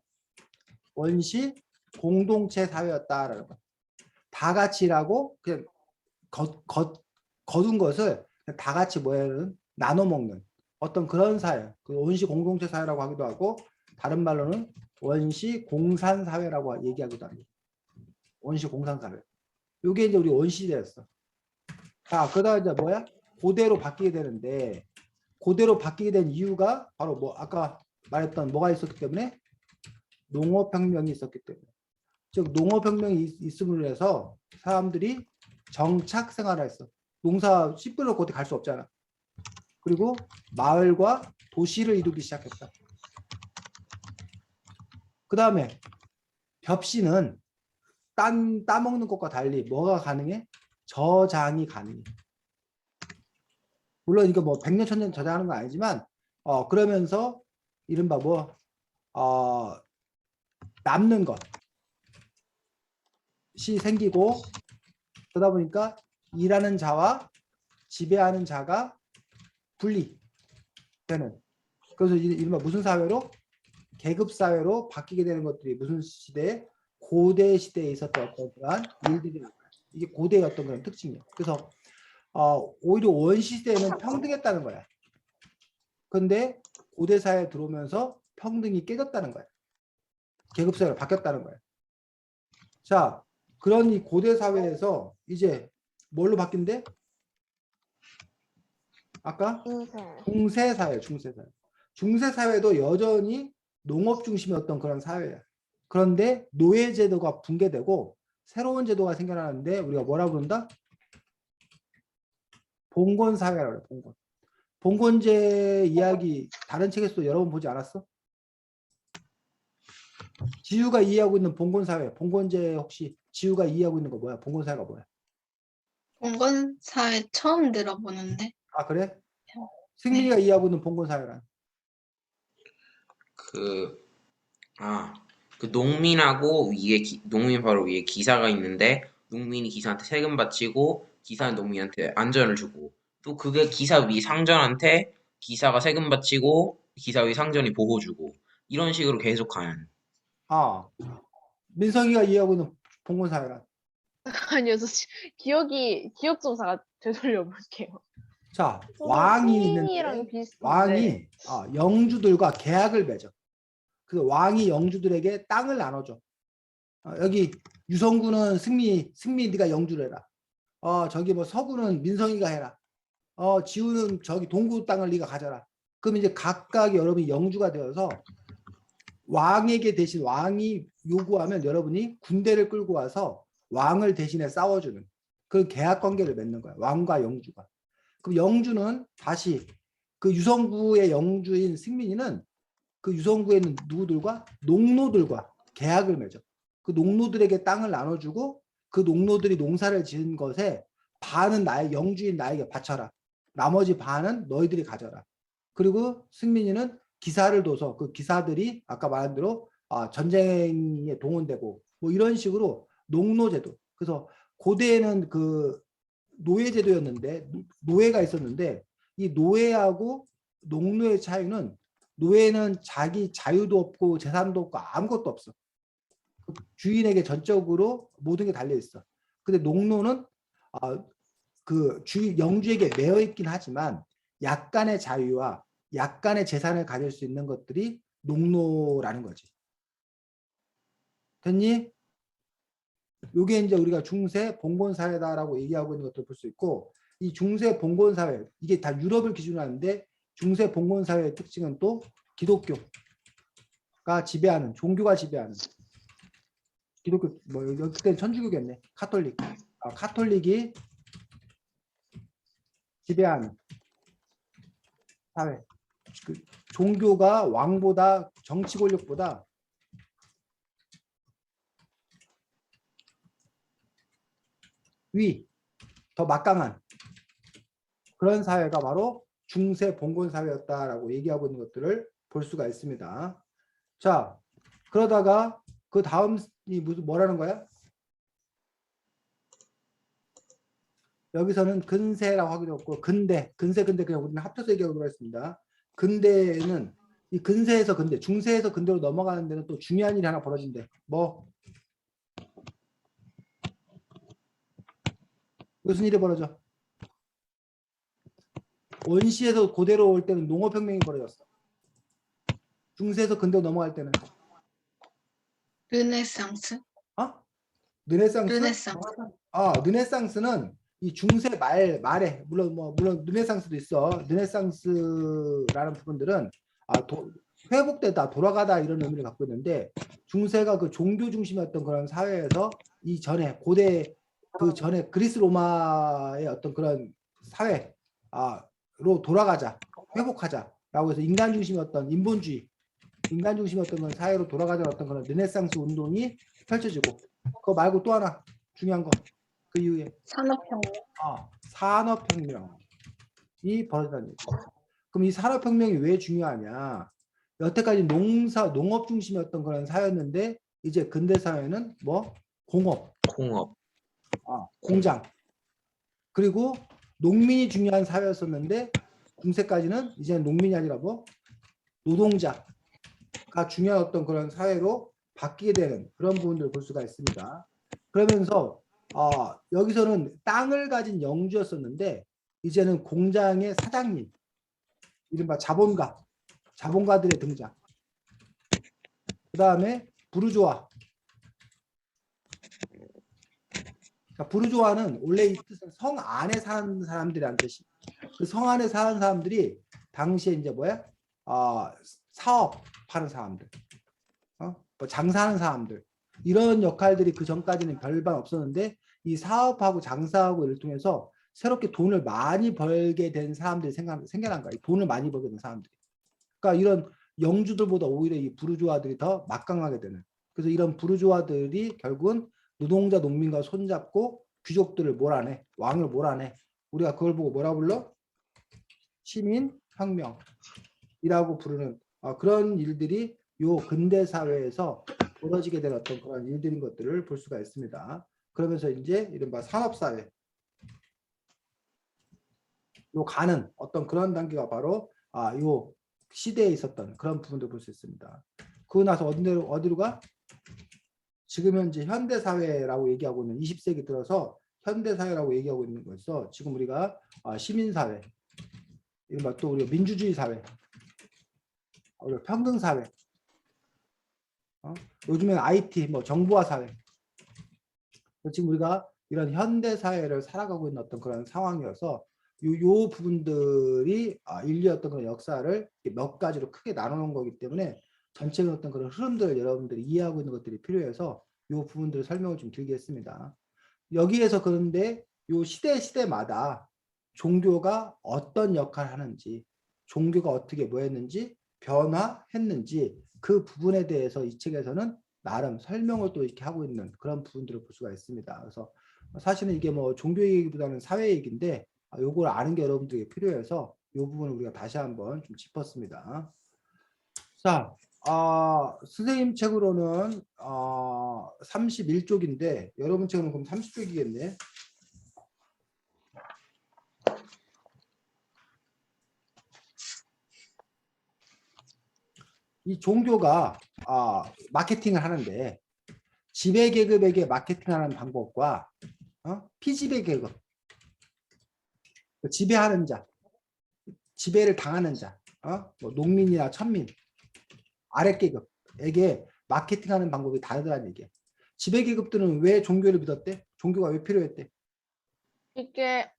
Speaker 1: 원시 공동체 사회였다라는 거야. 다 같이 일하고 그냥 거둔 것을 다 같이 뭐야는 나눠 먹는 어떤 그런 사회, 그 원시 공동체 사회라고 하기도 하고 다른 말로는 원시 공산 사회라고 얘기하기도 합니다. 원시 공산 사회. 이게 이제 우리 원시대였어. 자, 그러다 이제 뭐야? 고대로 바뀌게 되는데 고대로 바뀌게 된 이유가 바로 뭐 아까 말했던 뭐가 있었기 때문에 농업혁명이 있었기 때문에. 즉 농업혁명이 있음으로 해서 사람들이 정착 생활을 했어. 농사 씹으러 고대 갈 수 없잖아. 그리고 마을과 도시를 이루기 시작했다. 그 다음에 벽시는 따먹는 것과 달리 뭐가 가능해? 저장이 가능해. 물론 이거 뭐 100년, 1000년 저장하는 건 아니지만 그러면서 이른바 남는 것이 생기고 그러다 보니까 일하는 자와 지배하는 자가 분리되는 그래서 이른바 무슨 사회로? 계급 사회로 바뀌게 되는 것들이 무슨 시대에? 고대 시대에 있었던 어떤 그러한 일들이 이게 고대의 어떤 그런 특징이에요. 그래서 오히려 원시 시대에는 평등했다는 거야. 근데 고대 사회에 들어오면서 평등이 깨졌다는 거야. 계급 사회로 바뀌었다는 거야. 자, 그런 이 고대 사회에서 이제 뭘로 바뀐대? 아까 중세 사회, 중세 사회. 중세 사회도 여전히 농업 중심이었던 그런 사회야. 그런데 노예 제도가 붕괴되고 새로운 제도가 생겨나는데 우리가 뭐라고 부른다? 봉건 사회라고 그래. 봉건. 봉건제 이야기 다른 책에서도 여러 번 보지 않았어? 지유가 이해하고 있는 봉건 사회, 봉건제 혹시 지유가 이해하고 있는 거 뭐야? 봉건 사회가 뭐야?
Speaker 2: 봉건 사회 처음 들어보는데.
Speaker 1: 아 그래? 승민이가 이해하고 있는 봉건 사회란?
Speaker 4: 그 농민하고 농민 바로 위에 기사가 있는데 농민이 기사한테 세금 바치고 기사는 농민한테 안전을 주고 또 그게 기사 위 상전한테 기사가 세금 바치고 기사 위 상전이 보호 주고 이런 식으로 계속 가는.
Speaker 1: 아 민성이가 이해하고 있는 봉건 사회란?
Speaker 3: 아니요, 기억 좀 되돌려 볼게요.
Speaker 1: 자 왕이
Speaker 3: 승민이랑
Speaker 1: 있는데
Speaker 3: 비슷한데.
Speaker 1: 왕이 영주들과 계약을 맺어. 그 왕이 영주들에게 땅을 나눠줘. 여기 유성군은 승미 네가 영주를 해라. 저기 뭐 서구는 민성이가 해라. 지우는 저기 동구 땅을 네가 가져라. 그럼 이제 각각 여러분이 영주가 되어서 왕에게 대신 왕이 요구하면 여러분이 군대를 끌고 와서 왕을 대신에 싸워주는 그 계약 관계를 맺는 거야. 왕과 영주가. 그럼 영주는 다시 그 유성구의 영주인 승민이는 그 유성구에 있는 누구들과? 농노들과 계약을 맺어. 그 농노들에게 땅을 나눠주고 그 농노들이 농사를 지은 것에 반은 영주인 나에게 바쳐라. 나머지 반은 너희들이 가져라. 그리고 승민이는 기사를 둬서 그 기사들이 아까 말한 대로 전쟁에 동원되고 뭐 이런 식으로 농노제도. 그래서 고대에는 그 노예제도였는데 노예가 있었는데 이 노예하고 농노의 차이는 노예는 자기 자유도 없고 재산도 없고 아무것도 없어. 주인에게 전적으로 모든 게 달려 있어. 근데 농노는 그 영주에게 매여 있긴 하지만 약간의 자유와 약간의 재산을 가질 수 있는 것들이 농노라는 거지. 됐니? 요게 이제 우리가 중세 봉건 사회다라고 얘기하고 있는 것도 볼 수 있고 이 중세 봉건 사회 이게 다 유럽을 기준으로 하는데 중세 봉건 사회의 특징은 또 기독교가 지배하는 종교가 지배하는 기독교 뭐 그때는 천주교겠네. 카톨릭이 지배하는 사회. 그 종교가 왕보다 정치 권력보다 더 막강한 그런 사회가 바로 중세 봉건 사회였다라고 얘기하고 있는 것들을 볼 수가 있습니다. 자, 그러다가 그 다음이 무슨 뭐라는 거야? 여기서는 근세라고 하기도 했고 근대 그냥 우리는 합쳐서 얘기하기로 했습니다. 근대는 이 근세에서 근대, 중세에서 근대로 넘어가는 데는 또 중요한 일이 하나 벌어진대. 뭐? 무슨 일이 벌어져? 원시에서 고대로 올 때는 농업혁명이 벌어졌어. 중세에서 근대로 넘어갈 때는
Speaker 2: 르네상스?
Speaker 1: 르네상스?
Speaker 2: 르네상스.
Speaker 1: 르네상스는 이 중세 말에 물론 르네상스도 있어. 르네상스라는 부분들은 회복되다, 돌아가다 이런 의미를 갖고 있는데 중세가 그 종교 중심이었던 그런 사회에서 이 전에 고대 그 전에 그리스 로마의 어떤 그런 사회로 돌아가자, 회복하자라고 해서 인간 중심이었던 인본주의, 인간 중심이었던 그런 사회로 돌아가자는 어떤 그런 르네상스 운동이 펼쳐지고 그거 말고 또 하나 중요한 거 그 이후에
Speaker 2: 산업혁명.
Speaker 1: 산업혁명이 벌어진다는 얘기죠. 그럼 이 산업혁명이 왜 중요하냐? 여태까지 농업 중심이었던 그런 사회였는데 이제 근대 사회는 뭐 공업,
Speaker 4: 공업.
Speaker 1: 공장 그리고 농민이 중요한 사회였었는데 중세까지는 이제 농민이 아니라 뭐 노동자가 중요한 어떤 그런 사회로 바뀌게 되는 그런 부분들을 볼 수가 있습니다. 그러면서 여기서는 땅을 가진 영주였었는데 이제는 공장의 사장님, 이른바 자본가들의 등장. 그 다음에 부르주아. 자, 부르주아는 원래 이 뜻은 성 안에 사는 사람들이라는 뜻이. 그 성 안에 사는 사람들이 당시에 이제 뭐야? 사업하는 사람들, 뭐 장사하는 사람들 이런 역할들이 그 전까지는 별반 없었는데 이 사업하고 장사하고 이를 통해서 새롭게 돈을 많이 벌게 된 사람들이 생겨난 거야. 돈을 많이 벌게 된 사람들이. 그러니까 이런 영주들보다 오히려 이 부르주아들이 더 막강하게 되는. 그래서 이런 부르주아들이 결국은 노동자 농민과 손잡고 귀족들을 몰아내, 왕을 몰아내. 우리가 그걸 보고 뭐라 불러? 시민혁명이라고 부르는 그런 일들이 요 근대 사회에서 벌어지게 된 어떤 그런 일들인 것들을 볼 수가 있습니다. 그러면서 이제 이른바 산업사회 요 가는 어떤 그런 단계가 바로 요 시대에 있었던 그런 부분도 볼 수 있습니다. 그러고 나서 어디로 가? 지금 현재 현대사회라고 얘기하고 있는 20세기 들어서 현대사회라고 얘기하고 있는 거였어. 지금 우리가 시민사회, 이른바 또 우리가 민주주의 사회, 우리가 평등사회, 요즘에는 IT, 뭐 정보화 사회. 지금 우리가 이런 현대사회를 살아가고 있는 어떤 그런 상황이어서 요 부분들이 인류의 어떤 그런 역사를 몇 가지로 크게 나누는 거기 때문에 전체적인 어떤 그런 흐름들을 여러분들이 이해하고 있는 것들이 필요해서 요 부분들을 설명을 좀 드리게 했습니다. 여기에서 그런데 요 시대마다 종교가 어떤 역할을 하는지, 종교가 어떻게 뭐 했는지, 변화했는지 그 부분에 대해서 이 책에서는 나름 설명을 또 이렇게 하고 있는 그런 부분들을 볼 수가 있습니다. 그래서 사실은 이게 뭐 종교 얘기보다는 사회 얘기인데 요걸 아는 게 여러분들에게 필요해서 이 부분을 우리가 다시 한번 좀 짚었습니다. 자, 선생님 책으로는 31쪽인데 여러분 책은 그럼 30쪽이겠네. 이 종교가 마케팅을 하는데 지배 계급에게 마케팅하는 방법과 피지배 계급, 지배하는 자, 지배를 당하는 자, 뭐 농민이나 천민, 아래 계급에게 마케팅하는 방법이 다르다는 얘기야. 지배 계급들은 왜 종교를 믿었대? 종교가 왜 필요했대?
Speaker 3: 이게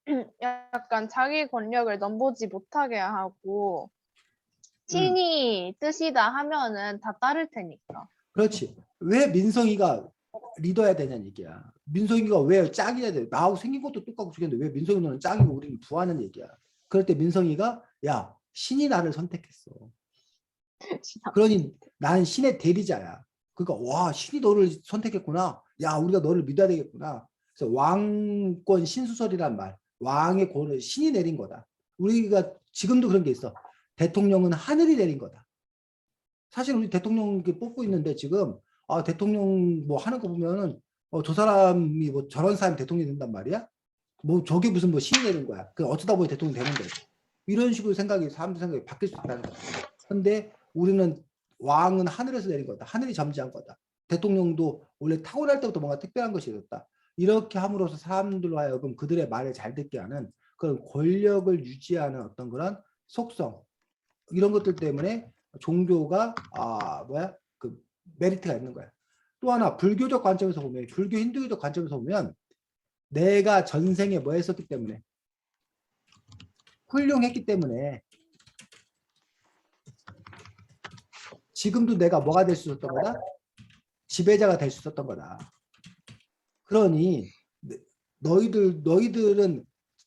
Speaker 3: 약간 자기 권력을 넘보지 못하게 하고 신이 뜻이다 하면은 다 따를 테니까.
Speaker 1: 그렇지. 왜 민성이가 리더야 되냐는 얘기야. 민성이가 왜 짱이야 돼? 나하고 생긴 것도 똑같고 죽겠는데 왜 민성이 너는 짱이고 우리는 부하는 얘기야. 그럴 때 민성이가 야 신이 나를 선택했어. 그러니 나는 신의 대리자야. 그러니까 와 신이 너를 선택했구나. 야 우리가 너를 믿어야 되겠구나. 그래서 왕권 신수설이란 말. 왕의 권을 신이 내린 거다. 우리가 지금도 그런 게 있어. 대통령은 하늘이 내린 거다. 사실 우리 대통령 이렇게 뽑고 있는데 지금 대통령 뭐 하는 거 보면은 저 사람이 뭐 저런 사람이 대통령이 된단 말이야? 뭐 저게 무슨 뭐 신이 되는 거야. 그 어쩌다 보니 대통령 되는 거야. 이런 식으로 사람들 생각이 바뀔 수 있다는 거야. 근데 우리는 왕은 하늘에서 내린 거다. 하늘이 점지한 거다. 대통령도 원래 타고날 때부터 뭔가 특별한 것이 있었다. 이렇게 함으로써 사람들로 하여금 그들의 말을 잘 듣게 하는 그런 권력을 유지하는 어떤 그런 속성 이런 것들 때문에 종교가 그 메리트가 있는 거야. 또 하나 불교적 관점에서 보면 불교 힌두교적 관점에서 보면 내가 전생에 뭐 했었기 때문에 훌륭했기 때문에 지금도 내가 뭐가 될 수 있었던 거다? 지배자가 될 수 있었던 거다. 그러니 너희들은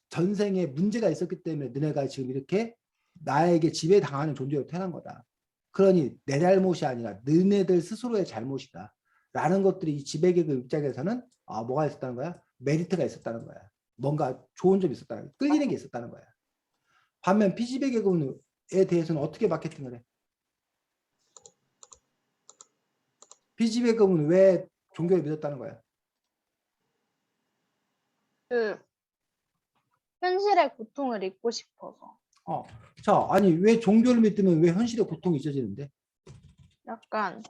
Speaker 1: 전생에 문제가 있었기 때문에 너네가 지금 이렇게 나에게 지배당하는 존재로 태어난 거다. 그러니 내 잘못이 아니라 너네들 스스로의 잘못이다. 라는 것들이 이 지배계급 입장에서는 뭐가 있었다는 거야? 메리트가 있었다는 거야. 뭔가 좋은 점이 있었다는 거야. 끌리는 게 있었다는 거야. 반면 피지배계급에 대해서는 어떻게 마케팅을 해? 피지배계급은 왜 종교를 믿었다는 거야?
Speaker 3: 그 현실의 고통을 잊고 싶어서.
Speaker 1: 자, 아니 왜 종교를 믿으면 왜 현실의 고통이 잊어지는데?
Speaker 3: 약간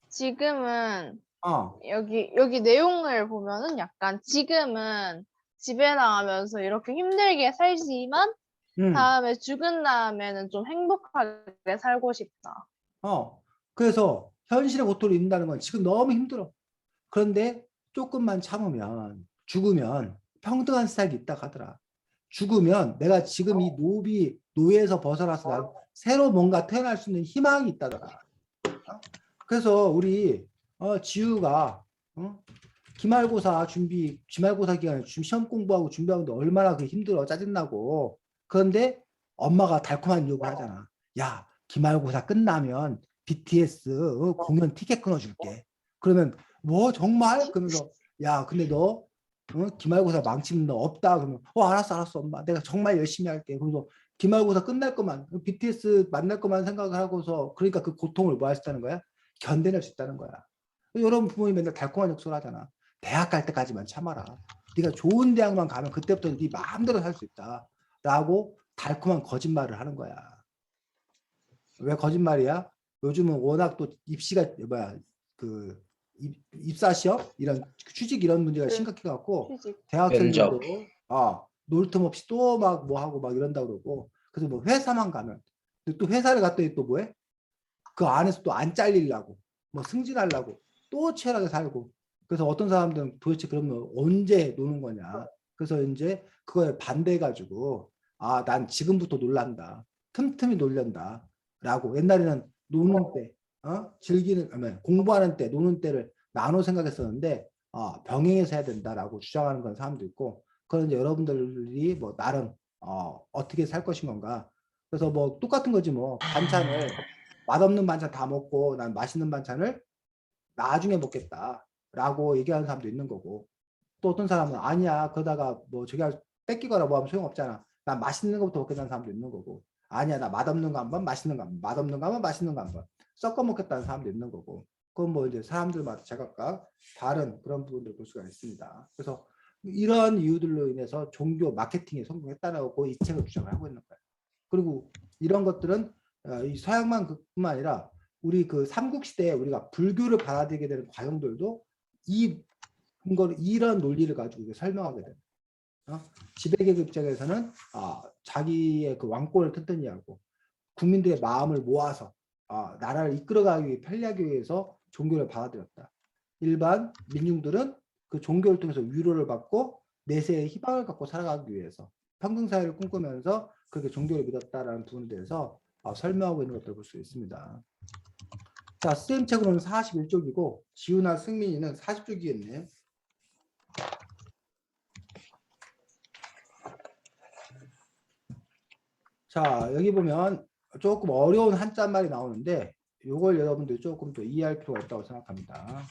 Speaker 3: 지금은
Speaker 1: 아,
Speaker 3: 여기 내용을 보면은 약간 지금은 지배당하면서 이렇게 힘들게 살지만 다음에 죽은 다음에는 좀 행복하게 살고 싶다.
Speaker 1: 그래서 현실의 고통을 잊는다는 건 지금 너무 힘들어. 그런데 조금만 참으면 죽으면 평등한 세상이 있다 하더라. 죽으면 내가 지금 이 노예에서 벗어나서 난 새로 뭔가 태어날 수 있는 희망이 있다더라. 그래서 우리 지우가 기말고사 기말고사 기간에 시험 공부하고 준비하는데 얼마나 그 힘들어 짜증나고 그런데 엄마가 달콤한 요구를 하잖아. 야, 기말고사 끝나면 BTS 공연 티켓 끊어줄게. 그러면 뭐 정말? 그러면서 야, 근데 너 기말고사 망치는 너 없다. 그러면 알았어 엄마. 내가 정말 열심히 할게. 그래서 기말고사 끝날 것만 BTS 만날 것만 생각을 하고서 그러니까 그 고통을 뭐 할 수 있다는 거야? 견뎌낼 수 있다는 거야. 여러분 부모님 맨날 달콤한 욕설 하잖아. 대학 갈 때까지만 참아라. 네가 좋은 대학만 가면 그때부터 네 마음대로 살 수 있다. 라고 달콤한 거짓말을 하는 거야. 왜 거짓말이야? 요즘은 워낙 또 입시가 그 입사 시험 이런 취직 이런 문제가 심각해갖고
Speaker 3: 취직.
Speaker 1: 대학생들도 놀 틈 없이 또 막 뭐 하고 막 이런다 그러고 그래서 뭐 회사만 가면 또 회사를 갔더니 또 뭐해? 그 안에서 또 안 잘리려고 뭐 승진하려고 또 치열하게 살고 그래서 어떤 사람들은 도대체 그러면 언제 노는 거냐 그래서 이제 그거에 반대해가지고 난 지금부터 놀란다 틈틈이 놀란다 라고 옛날에는 노는 때 공부하는 때 노는 때를 나눠 생각했었는데 병행해서 해야 된다라고 주장하는 그런 사람도 있고 그런 이제 여러분들이 뭐 나름 어떻게 살 것인 건가 그래서 뭐 똑같은 거지 뭐 반찬을 맛없는 반찬 다 먹고 난 맛있는 반찬을 나중에 먹겠다라고 얘기하는 사람도 있는 거고 또 어떤 사람은 아니야 그러다가 뭐 저기 뺏기거나 뭐 하면 소용없잖아 난 맛있는 거부터 먹겠다는 사람도 있는 거고 아니야 나 맛없는 거 한번 맛있는 거 한번 맛없는 거 한번 맛있는 거 한번 섞어 먹겠다는 사람도 있는 거고 그건 뭐 이제 사람들마다 제각각 다른 그런 부분들 볼 수가 있습니다. 그래서 이런 이유들로 인해서 종교 마케팅에 성공했다라고 이 책을 주장을 하고 있는 거예요. 그리고 이런 것들은 이 서양만 뿐만 아니라 우리 그 삼국시대에 우리가 불교를 받아들이게 되는 과정들도 이런 논리를 가지고 설명하게 됩니다. 지배계급 입장에서는 자기의 그 왕권을 튼튼히 하고 국민들의 마음을 모아서 나라를 이끌어가기 위해 편리하기 위해서 종교를 받아들였다. 일반 민중들은 그 종교를 통해서 위로를 받고 내세의 희망을 갖고 살아가기 위해서 평등사회를 꿈꾸면서 그렇게 종교를 믿었다라는 부분에 대해서 설명하고 있는 것들을 볼 수 있습니다. 자, 선생님 책으로는 41쪽이고 지우나 승민이는 40쪽이겠네. 자, 여기 보면 조금 어려운 한자말이 나오는데 이걸 여러분들 조금 더 이해할 필요가 있다고 생각합니다.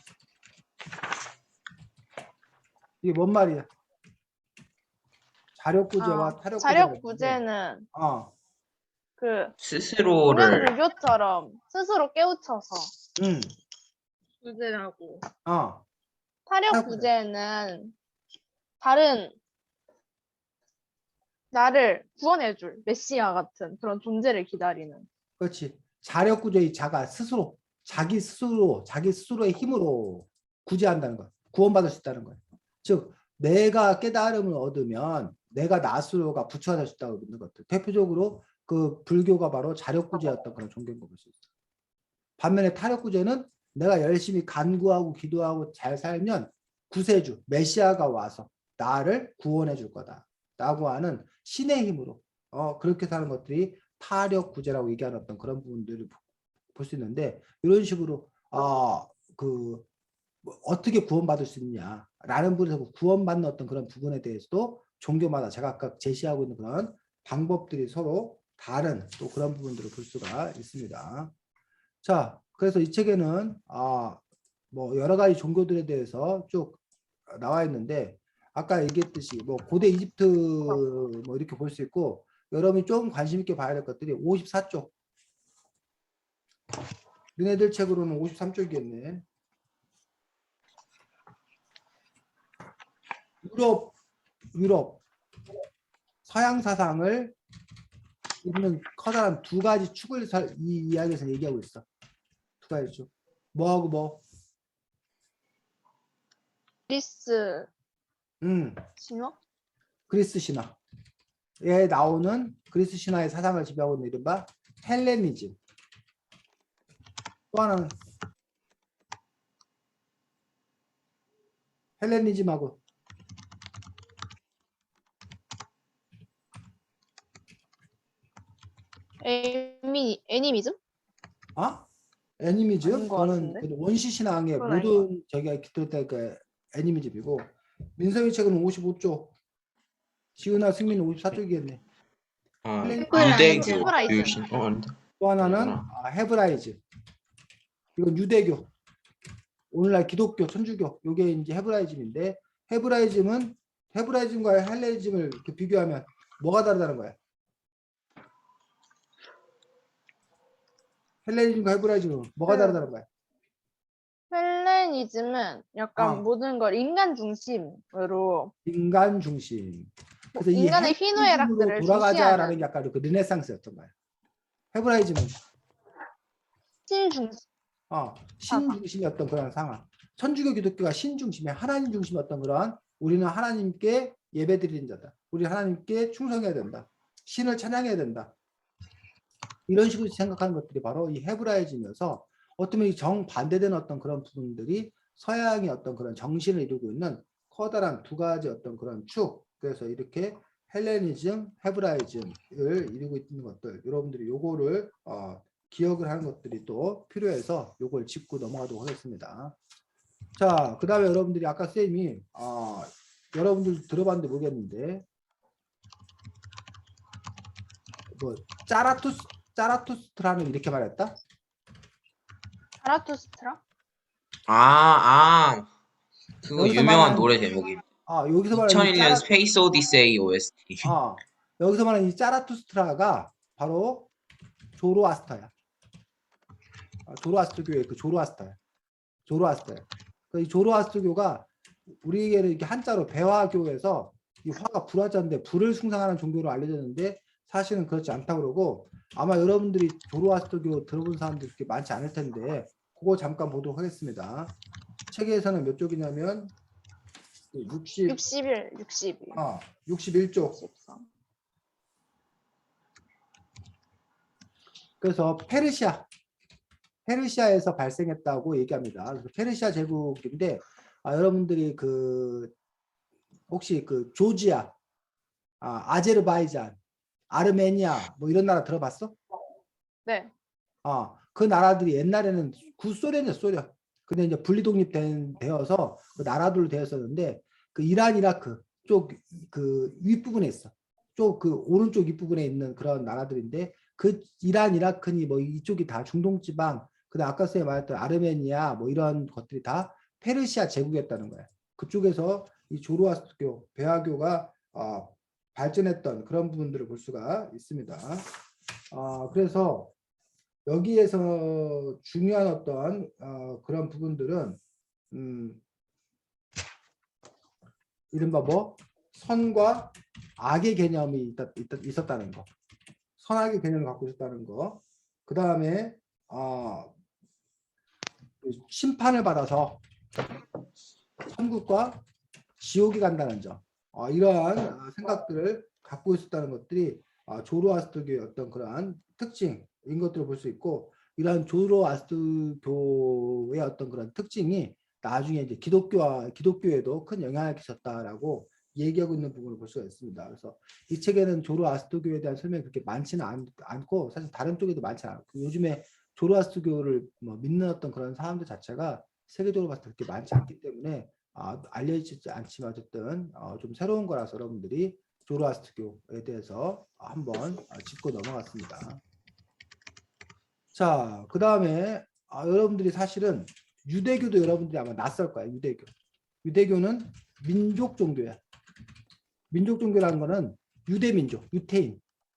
Speaker 1: 이게 뭔 말이야? 자력구제와 타력구제.
Speaker 3: 자력구제는 그
Speaker 4: 스스로를
Speaker 3: 중앙불교처럼 스스로 깨우쳐서
Speaker 1: 음,
Speaker 3: 구제라고.
Speaker 1: 어,
Speaker 3: 타력
Speaker 1: 타력 구제.
Speaker 3: 구제는 다른 나를 구원해줄 메시아 같은 그런 존재를 기다리는.
Speaker 1: 그렇지. 자력구조의 자가 스스로 자기 스스로의 힘으로 구제한다는 거야. 구원받을 수 있다는 거야. 즉 내가 깨달음을 얻으면 내가 나 스스로가 부처가 될 수 있다고 믿는 것들. 대표적으로 그 불교가 바로 자력구제였던 그런 종교인 거 볼 수 있어. 반면에 타력구제는 내가 열심히 간구하고 기도하고 잘 살면 구세주 메시아가 와서 나를 구원해 줄 거다 라고 하는 신의 힘으로 그렇게 사는 것들이 타력구제라고 얘기하는 어떤 그런 부분들을 볼 수 있는데, 이런 식으로 뭐 어떻게 구원받을 수 있냐라는 부분에서 구원받는 어떤 그런 부분에 대해서도 종교마다 제가 아까 제시하고 있는 그런 방법들이 서로 다른 또 그런 부분들을 볼 수가 있습니다. 자, 그래서 이 책에는 뭐 여러 가지 종교들에 대해서 쭉 나와 있는데, 아까 얘기했듯이 뭐 고대 이집트 뭐 이렇게 볼 수 있고, 여러분이 좀 관심 있게 봐야 될 것들이 54쪽. 너네들 책으로는 53쪽이겠네. 유럽 서양 사상을 있는 커다란 두 가지 축을 이 이야기에서 얘기하고 있어. 두 가지 축. 뭐하고 뭐?
Speaker 3: 그리스 신화?
Speaker 1: 그리스 신화에 나오는 그리스 신화의 사상을 지배하고 있는 이른바 헬레니즘. 또 하나는 헬레니즘하고
Speaker 3: 애니미즘?
Speaker 1: 애니미즘.
Speaker 3: 아닌 것
Speaker 1: 그거는
Speaker 3: 같은데?
Speaker 1: 원시 신앙의
Speaker 3: 그건 아닌 것
Speaker 1: 모든 저기가 깃들었다 그 애니미즘이고, 민서기 책은 55쪽, 지은아 승민은 54쪽이겠네.
Speaker 2: 헤브라이즘.
Speaker 4: 유대교
Speaker 3: 헤브라이즘.
Speaker 4: 교신 아닌데.
Speaker 1: 또 하나는
Speaker 4: 아니구나.
Speaker 1: 헤브라이즘. 이건 유대교. 오늘날 기독교, 천주교, 요게 이제 헤브라이즘인데, 헤브라이즘과 헬레니즘을 이렇게 비교하면 뭐가 다르다는 거야? 헬레니즘과 헤브라이즘은 뭐가 다르다는 거야?
Speaker 3: 헬레니즘은 약간 모든 걸 인간 중심으로
Speaker 1: 인간 중심. 그래서 이
Speaker 3: 인간의
Speaker 1: 헬레니즘으로
Speaker 3: 희노애락들을
Speaker 1: 돌아가자라는
Speaker 3: 중시하는
Speaker 1: 게 약간 그 르네상스였던 거야. 헤브라이즘은
Speaker 3: 신 중심
Speaker 1: 신
Speaker 3: 사상.
Speaker 1: 중심이었던 그런 상황. 천주교 기독교가 신 중심의 하나님 중심이었던 그런, 우리는 하나님께 예배드리는 자다. 우리 하나님께 충성해야 된다. 신을 찬양해야 된다. 이런 식으로 생각하는 것들이 바로 이 헤브라이즘이어서, 어쩌면 정반대되는 어떤 그런 부분들이 서양의 어떤 그런 정신을 이루고 있는 커다란 두 가지 어떤 그런 축. 그래서 이렇게 헬레니즘, 헤브라이즘을 이루고 있는 것들, 여러분들이 요거를 기억을 하는 것들이 또 필요해서 요걸 짚고 넘어가도록 하겠습니다. 자, 그 다음에 여러분들이 아까 쌤이 여러분들 들어봤는데 모르겠는데, 뭐 짜라투스트라는 이렇게 말했다?
Speaker 3: 자라투스트라?
Speaker 4: 그거
Speaker 1: 여기서
Speaker 4: 유명한
Speaker 1: 말하는
Speaker 4: 노래 제목이.
Speaker 1: 여기서 말하는 이
Speaker 4: 2001년 스페이스 오디세이 OST.
Speaker 1: 여기서 말하는 이 짜라투스트라가 바로 조로아스터야. 조로아스터교의 그 조로아스터야. 이 조로아스터교가 우리에게는 이렇게 한자로 배화교에서 이 화가 불화자인데 불을 숭상하는 종교로 알려졌는데, 사실은 그렇지 않다고 그러고, 아마 여러분들이 조로아스터교 들어본 사람들이 그렇게 많지 않을 텐데 그거 잠깐 보도록 하겠습니다. 책에서는 몇 쪽이냐면 61쪽.
Speaker 3: 63.
Speaker 1: 그래서 페르시아에서 발생했다고 얘기합니다. 그래서 페르시아 제국인데, 여러분들이 혹시 조지아, 아제르바이잔, 아르메니아 뭐 이런 나라 들어봤어?
Speaker 3: 네.
Speaker 1: 그 나라들이 옛날에는 구소련이었어, 소련. 근데 이제 분리독립되어서 그 나라들로 되었었는데, 그 이란, 이라크 쪽 그 윗부분에 있어. 오른쪽 윗부분에 있는 그런 나라들인데, 그 이란, 이라크니 뭐 이쪽이 다 중동 지방, 그다음 아까 쌤이 말했던 아르메니아 뭐 이런 것들이 다 페르시아 제국이었다는 거야. 그쪽에서 이 조로아스터교, 배화교가 발전했던 그런 부분들을 볼 수가 있습니다. 그래서 여기에서 중요한 어떤 그런 부분들은 이른바 뭐 선과 악의 개념이 있었다는 거, 선악의 개념을 갖고 있었다는 거, 그 다음에 심판을 받아서 천국과 지옥이 간다는 점, 이러한 생각들을 갖고 있었다는 것들이 조로아스터교의 어떤 그러한 특징인 것들을 볼 수 있고, 이러한 조로아스터교의 어떤 그런 특징이 나중에 이제 기독교에도 큰 영향을 끼쳤다라고 얘기하고 있는 부분을 볼 수가 있습니다. 그래서 이 책에는 조로아스터교에 대한 설명이 그렇게 많지는 않고, 사실 다른 쪽에도 많지 않고, 요즘에 조로아스터교를 뭐 믿는 어떤 그런 사람들 자체가 세계적으로 봤을 때 그렇게 많지 않기 때문에 알려지지 않지만 어쨌든 좀 새로운 거라서 여러분들이 조로아스터교에 대해서 한번 짚고 넘어갔습니다. 자, 그 다음에 여러분들이 사실은 유대교도 여러분들이 아마 낯설 거예요. 유대교는 민족 종교야. 민족 종교라는 거는 유대민족,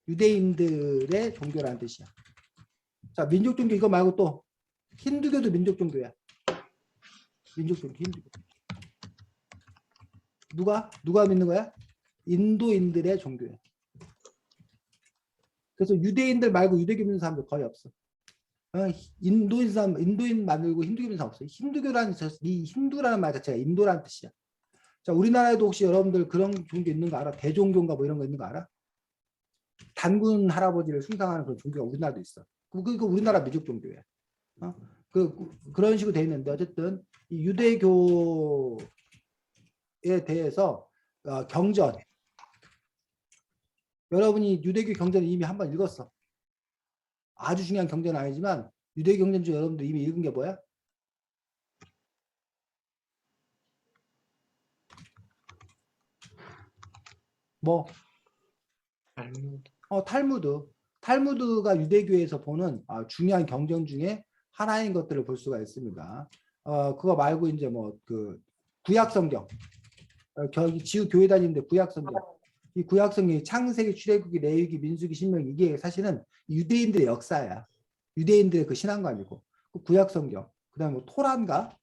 Speaker 1: 유대인들의 종교라는 뜻이야. 자, 민족 종교 이거 말고 또 힌두교도 민족 종교야. 민족 종교, 힌두교. 누가 믿는 거야? 인도인들의 종교야. 그래서 유대인들 말고 유대교 믿는 사람들 거의 없어. 인도인 만들고 힌두교 믿는 사람 없어. 이 힌두라는 말 자체가 인도라는 뜻이야. 자, 우리나라에도 혹시 여러분들 그런 종교 있는 거 알아? 대종교인가 뭐 이런 거 있는 거 알아? 단군 할아버지를 숭상하는 그런 종교가 우리나라도 있어. 그거 우리나라 민족 종교야. 그런 식으로 돼 있는데 어쨌든 이 유대교에 대해서 경전, 여러분이 유대교 경전을 이미 한번 읽었어. 아주 중요한 경전은 아니지만 유대교 경전 중 여러분들 이미 읽은 게 뭐야? 뭐? 탈무드. 탈무드가 유대교에서 보는 중요한 경전 중에 하나인 것들을 볼 수가 있습니다. 그거 말고 이제 뭐 그 구약 성경, 지우 교회 다니는데 구약 성경, 이 구약 성경이 창세기, 출애굽기, 레위기, 민수기, 신명기, 이게 사실은 유대인들의 역사야. 유대인들의 그 신앙관이고, 그 구약 성경, 그다음에 뭐 토란가,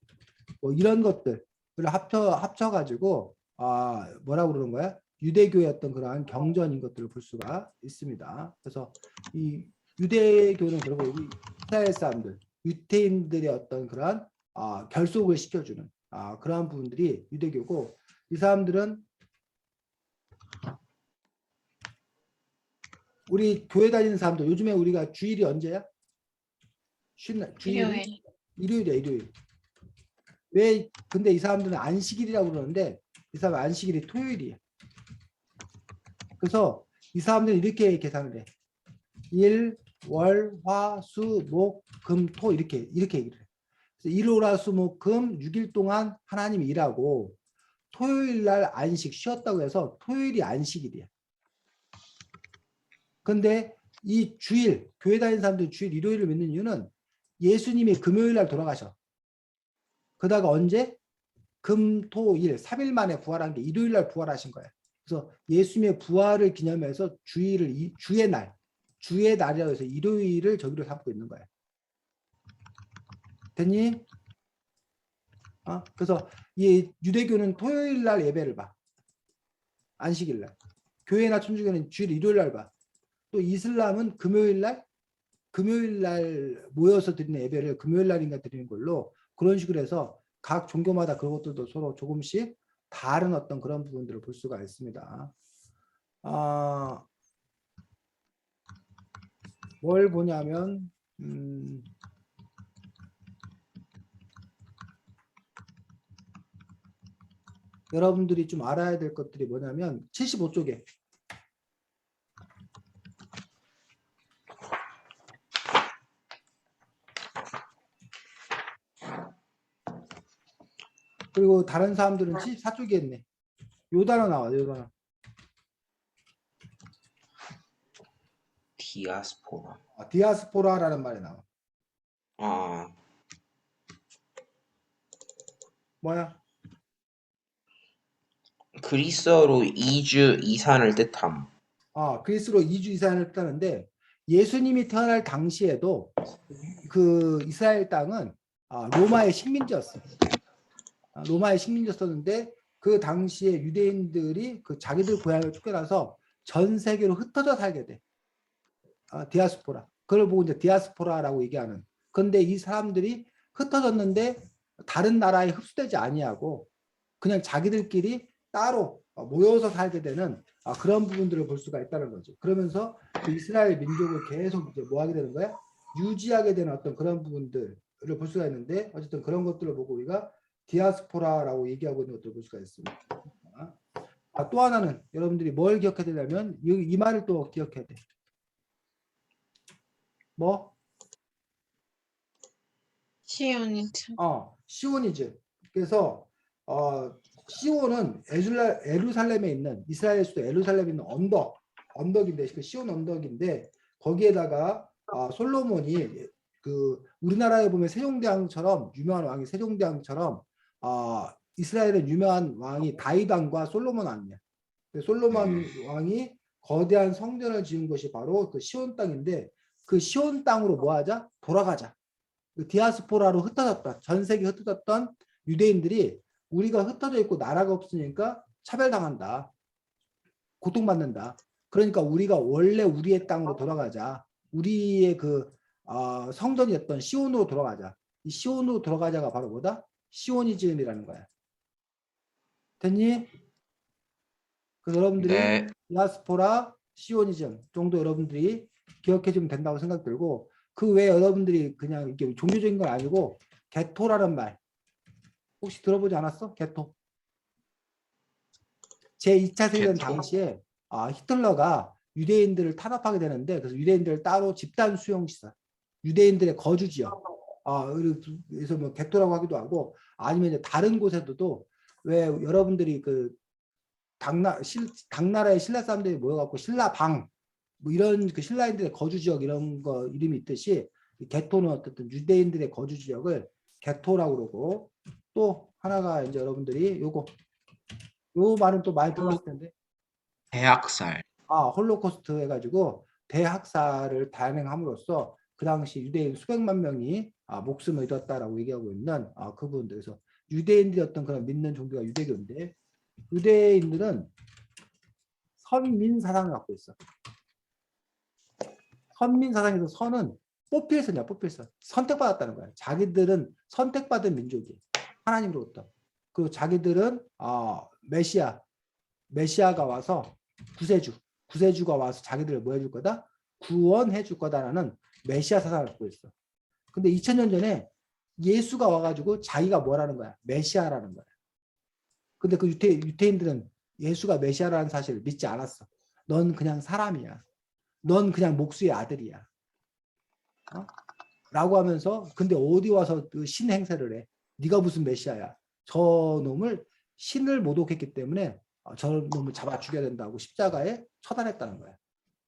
Speaker 1: 뭐 이런 것들을 합쳐가지고 뭐라고 그러는 거야? 유대교의 어떤 그러한 경전인 것들을 볼 수가 있습니다. 그래서 이 유대교는 그리고 이스라엘 사람들, 유대인들의 어떤 그러한 결속을 시켜주는 그러한 부분들이 유대교고, 이 사람들은 우리 교회 다니는 사람들, 요즘에 우리가 주일이 언제야? 주일이 일요일이야, 일요일. 왜 근데 이 사람들은 안식일이라고 그러는데 이 사람 안식일이 토요일이야. 그래서 이 사람들은 이렇게 계산을 해. 일, 월, 화, 수, 목, 금, 토 이렇게 얘기를 해. 그래서 일, 월, 화, 수, 목, 금 6일 동안 하나님이 일하고 토요일 날 안식 쉬었다고 해서 토요일이 안식일이야. 근데 이 주일, 교회 다니는 사람들 주일, 일요일을 믿는 이유는 예수님이 금요일 날 돌아가셔. 그러다가 언제? 금, 토, 일 3일 만에 부활한 게 일요일 날 부활하신 거예요. 그래서 예수님의 부활을 기념해서 주의 날이라고 해서 일요일을 저기로 삼고 있는 거예요. 됐니? 그래서 이 유대교는 토요일 날 예배를 봐. 안식일 날. 교회나 천주교는 주일, 일요일 날 봐. 또 이슬람은 금요일 날 모여서 드리는 예배를 금요일 날인가 드리는 걸로, 그런 식으로 해서 각 종교마다 그것들도 서로 조금씩 다른 어떤 그런 부분들을 볼 수가 있습니다. 뭘 보냐면 여러분들이 좀 알아야 될 것들이 뭐냐면 75쪽에 그리고 다른 사람들은 74쪽에 있네. 요 단어 나와, 요 단어.
Speaker 4: 디아스포라.
Speaker 1: 디아스포라라는 말이 나와. 뭐야?
Speaker 4: 그리스어로 이주, 이산을 뜻함.
Speaker 1: 그리스로 이주 이산을 뜻하는데 예수님이 태어날 당시에도 그 이스라엘 땅은 로마의 식민지였어. 로마의 식민지였었는데 그 당시에 유대인들이 그 자기들 고향을 쫓겨나서 전 세계로 흩어져 살게 돼. 디아스포라. 그걸 보고 이제 디아스포라라고 얘기하는. 근데 이 사람들이 흩어졌는데 다른 나라에 흡수되지 아니하고 그냥 자기들끼리 따로 모여서 살게 되는 그런 부분들을 볼 수가 있다는 거죠. 그러면서 그 이스라엘 민족을 계속 이제 뭐 하게 되는 거야? 유지하게 되는 어떤 그런 부분들을 볼 수가 있는데 어쨌든 그런 것들을 보고 우리가 디아스포라라고 얘기하고 있는 것들을 볼 수가 있습니다. 또 하나는 여러분들이 뭘 기억해야 되냐면 이 말을 또 기억해야 돼. 뭐?
Speaker 2: 시오니즘.
Speaker 1: 시오니즘. 그래서 시온은 예루살렘에 있는 이스라엘 수도 예루살렘에 있는 언덕인데 그 시온 언덕인데 거기에다가 솔로몬이 그 우리나라에 보면 세종대왕처럼 유명한 왕이 세종대왕처럼 이스라엘의 유명한 왕이 다윗 왕과 솔로몬 왕이야. 솔로몬 왕이 거대한 성전을 지은 것이 바로 그 시온 땅인데 그 시온 땅으로 뭐 하자? 돌아가자. 그 디아스포라로 흩어졌다. 전 세계 흩어졌던 유대인들이 우리가 흩어져 있고 나라가 없으니까 차별당한다. 고통받는다. 그러니까 우리가 원래 우리의 땅으로 돌아가자. 우리의 그 성전이었던 시온으로 돌아가자. 이 시온으로 돌아가자가 바로 뭐다? 시오니즘이라는 거야. 됐니? 그래서 여러분들이
Speaker 4: 네.
Speaker 1: 디아스포라, 시오니즘 정도 여러분들이 기억해 주면 된다고 생각 들고 그 외에 여러분들이 그냥 이게 종교적인 건 아니고 게토라는 말 혹시 들어보지 않았어? 게토. 제2차 세계대전
Speaker 4: 게토?
Speaker 1: 당시에 히틀러가 유대인들을 탄압하게 되는데 그래서 유대인들을 따로 집단 수용시설, 유대인들의 거주지역, 그래서 뭐 게토라고 하기도 하고 아니면 이제 다른 곳에도 왜 여러분들이 그 당나라의 신라 사람들이 모여갖고 신라방 뭐 이런 그 신라인들의 거주지역 이런 거 이름이 있듯이 게토는 어쨌든 유대인들의 거주지역을 게토라고 그러고 또 하나가 이제 여러분들이 요 말은 또 많이 들어봤을 텐데
Speaker 4: 대학살.
Speaker 1: 홀로코스트 해가지고 대학살을 단행함으로써 그 당시 유대인 수백만 명이 목숨을 잃었다라고 얘기하고 있는 그 부분들. 그래서 유대인들이 어떤 그런 믿는 종교가 유대교인데 유대인들은 선민 사상을 갖고 있어. 선민 사상에서 선은 뽑힐선이야, 뽑힐선. 선택받았다는 거야. 자기들은 선택받은 민족이에요. 하나님으로부터. 그리고 자기들은 메시아가 와서 구세주가 와서 자기들을 뭐 해줄 거다? 구원해 줄 거다라는 메시아 사상을 갖고 있어. 근데 2000년 전에 예수가 와가지고 자기가 뭐라는 거야? 메시아라는 거야. 근데 그 유태인들은 예수가 메시아라는 사실을 믿지 않았어. 넌 그냥 사람이야. 넌 그냥 목수의 아들이야. 라고 하면서 근데 어디 와서 그 신 행세를 해. 네가 무슨 메시아야. 저 놈을 신을 모독했기 때문에 저 놈을 잡아 죽여야 된다고 십자가에 처단했다는 거야.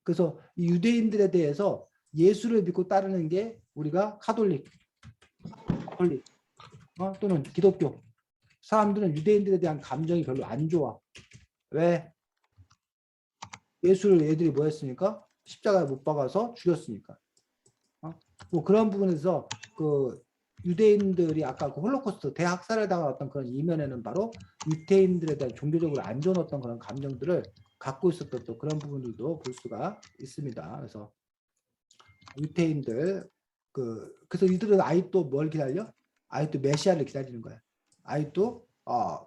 Speaker 1: 그래서 이 유대인들에 대해서 예수를 믿고 따르는 게 우리가 카톨릭 또는 기독교 사람들은 유대인들에 대한 감정이 별로 안 좋아. 왜? 예수를 얘들이 뭐 했으니까? 십자가에 못 박아서 죽였으니까. 뭐 그런 부분에서 그 유대인들이 아까 그 홀로코스트 대학살을 당한 어떤 그런 이면에는 바로 유대인들에 대한 종교적으로 안 좋은 어떤 그런 감정들을 갖고 있었던 또 그런 부분들도 볼 수가 있습니다. 그래서 유대인들 그래서 이들은 아직도 뭘 기다려? 아직도 메시아를 기다리는 거야. 아직도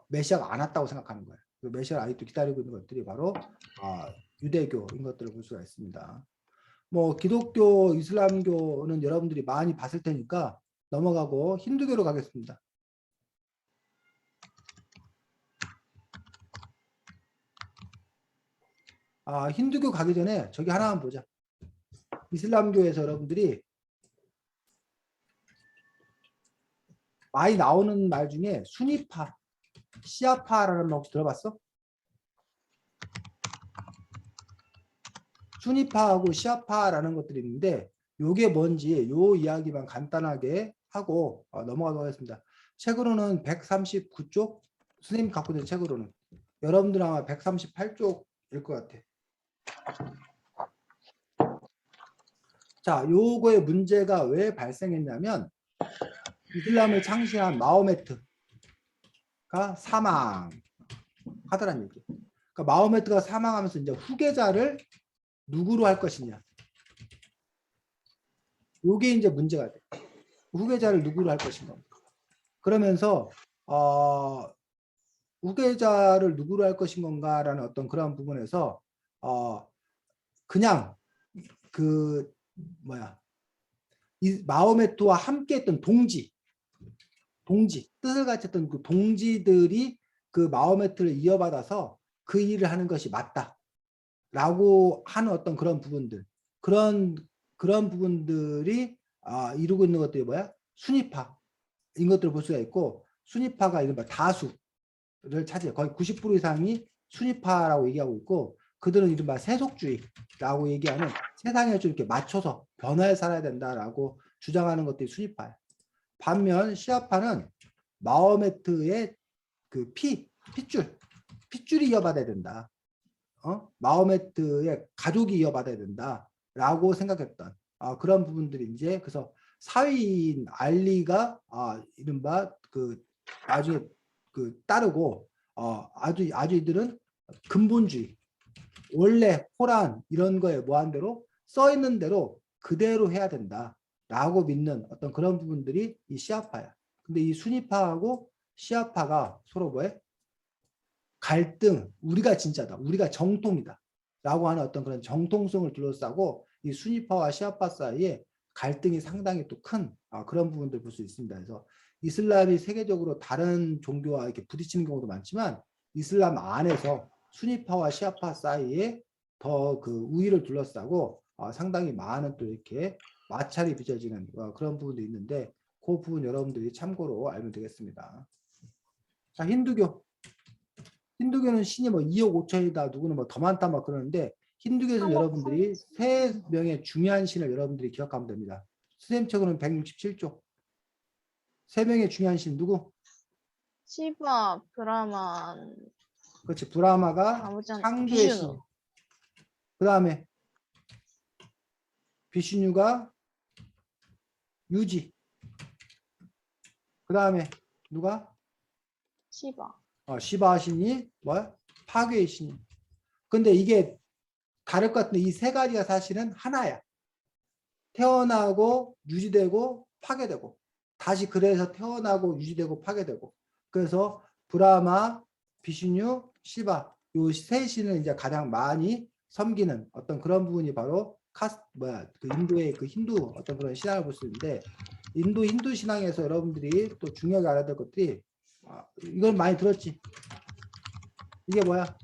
Speaker 1: 메시아가 안 왔다고 생각하는 거야. 그 메시아를 아직도 기다리고 있는 것들이 바로 유대교인 것들을 볼 수가 있습니다. 뭐 기독교, 이슬람교는 여러분들이 많이 봤을 테니까 넘어가고 힌두교로 가겠습니다. 힌두교 가기 전에 저기 하나만 보자. 이슬람교에서 여러분들이 많이 나오는 말 중에 수니파, 시아파라는 말 혹시 들어봤어? 수니파하고 시아파라는 것들이 있는데 요게 뭔지 요 이야기만 간단하게 하고 넘어가도록 하겠습니다. 책으로는 139쪽 선생님 갖고 있는 책으로는 여러분들 아마 138쪽일 것 같아. 자, 요거의 문제가 왜 발생했냐면 이슬람을 창시한 마호메트가 사망하더란 얘기. 그러니까 마호메트가 사망하면서 이제 후계자를 누구로 할 것이냐. 요게 이제 문제가 돼. 후계자를 누구로 할 것인가. 그러면서 후계자를 누구로 할 것인 건가라는 어떤 그런 부분에서 그냥 그 이 마호메트와 함께했던 동지 뜻을 같이 했던 그 동지들이 그 마호메트를 이어받아서 그 일을 하는 것이 맞다라고 하는 어떤 그런 부분들 그런 부분들이 이루고 있는 것들이 뭐야? 순위파인 것들을 볼 수가 있고 순위파가 이른바 다수를 차지해 거의 90% 이상이 순위파라고 얘기하고 있고 그들은 이른바 세속주의라고 얘기하는 세상에 좀 이렇게 맞춰서 변화에 살아야 된다라고 주장하는 것들이 순위파야. 반면 시아파는 마호메트의 그 핏줄이 이어받아야 된다. 마호메트의 가족이 이어받아야 된다라고 생각했던 그런 부분들이 이제 그래서 사위인 알리가 이른바 그 나중에 그 따르고 아주 이들은 근본주의 원래 코란 이런 거에 뭐한 대로 써 있는 대로 그대로 해야 된다라고 믿는 어떤 그런 부분들이 이 시아파야. 근데 이 순위파하고 시아파가 서로 뭐해? 갈등, 우리가 진짜다, 우리가 정통이다 라고 하는 어떤 그런 정통성을 둘러싸고 이 순위파와 시아파 사이에 갈등이 상당히 또 큰 그런 부분들을 볼 수 있습니다. 그래서 이슬람이 세계적으로 다른 종교와 이렇게 부딪히는 경우도 많지만 이슬람 안에서 순위파와 시아파 사이에 더 그 우위를 둘러싸고 상당히 많은 또 이렇게 마찰이 빚어지는 그런 부분도 있는데 그 부분 여러분들이 참고로 알면 되겠습니다. 자, 힌두교는 신이 뭐 2억 5천이다 누구는 뭐 더 많다 막 그러는데 힌두교에서 여러분들이 세 명의 중요한 신을 여러분들이 기억하면 됩니다. 선생님 책으로는 167쪽. 세 명의 중요한 신 누구?
Speaker 3: 시바, 브라만,
Speaker 1: 그렇지. 브라마가
Speaker 3: 아무튼
Speaker 1: 창조의 신.
Speaker 3: 비슈누.
Speaker 1: 그 다음에 비슈뉴가 유지. 그 다음에 누가?
Speaker 3: 시바.
Speaker 1: 시바 신이 뭐야? 파괴의 신이. 근데 이게 다를 것 같은데 이 세 가지가 사실은 하나야. 태어나고 유지되고 파괴되고 다시 그래서 태어나고 유지되고 파괴되고 그래서 브라마, 비슈뉴, 시바 요 세 신을 이제 가장 많이 섬기는 어떤 그런 부분이 바로 그 인도의 그 힌두 어떤 그런 신앙을 볼 수 있는데 힌두 신앙에서 여러분들이 또 중요하게 알아야 될 것들이 이건 많이 들었지. 이게 뭐야?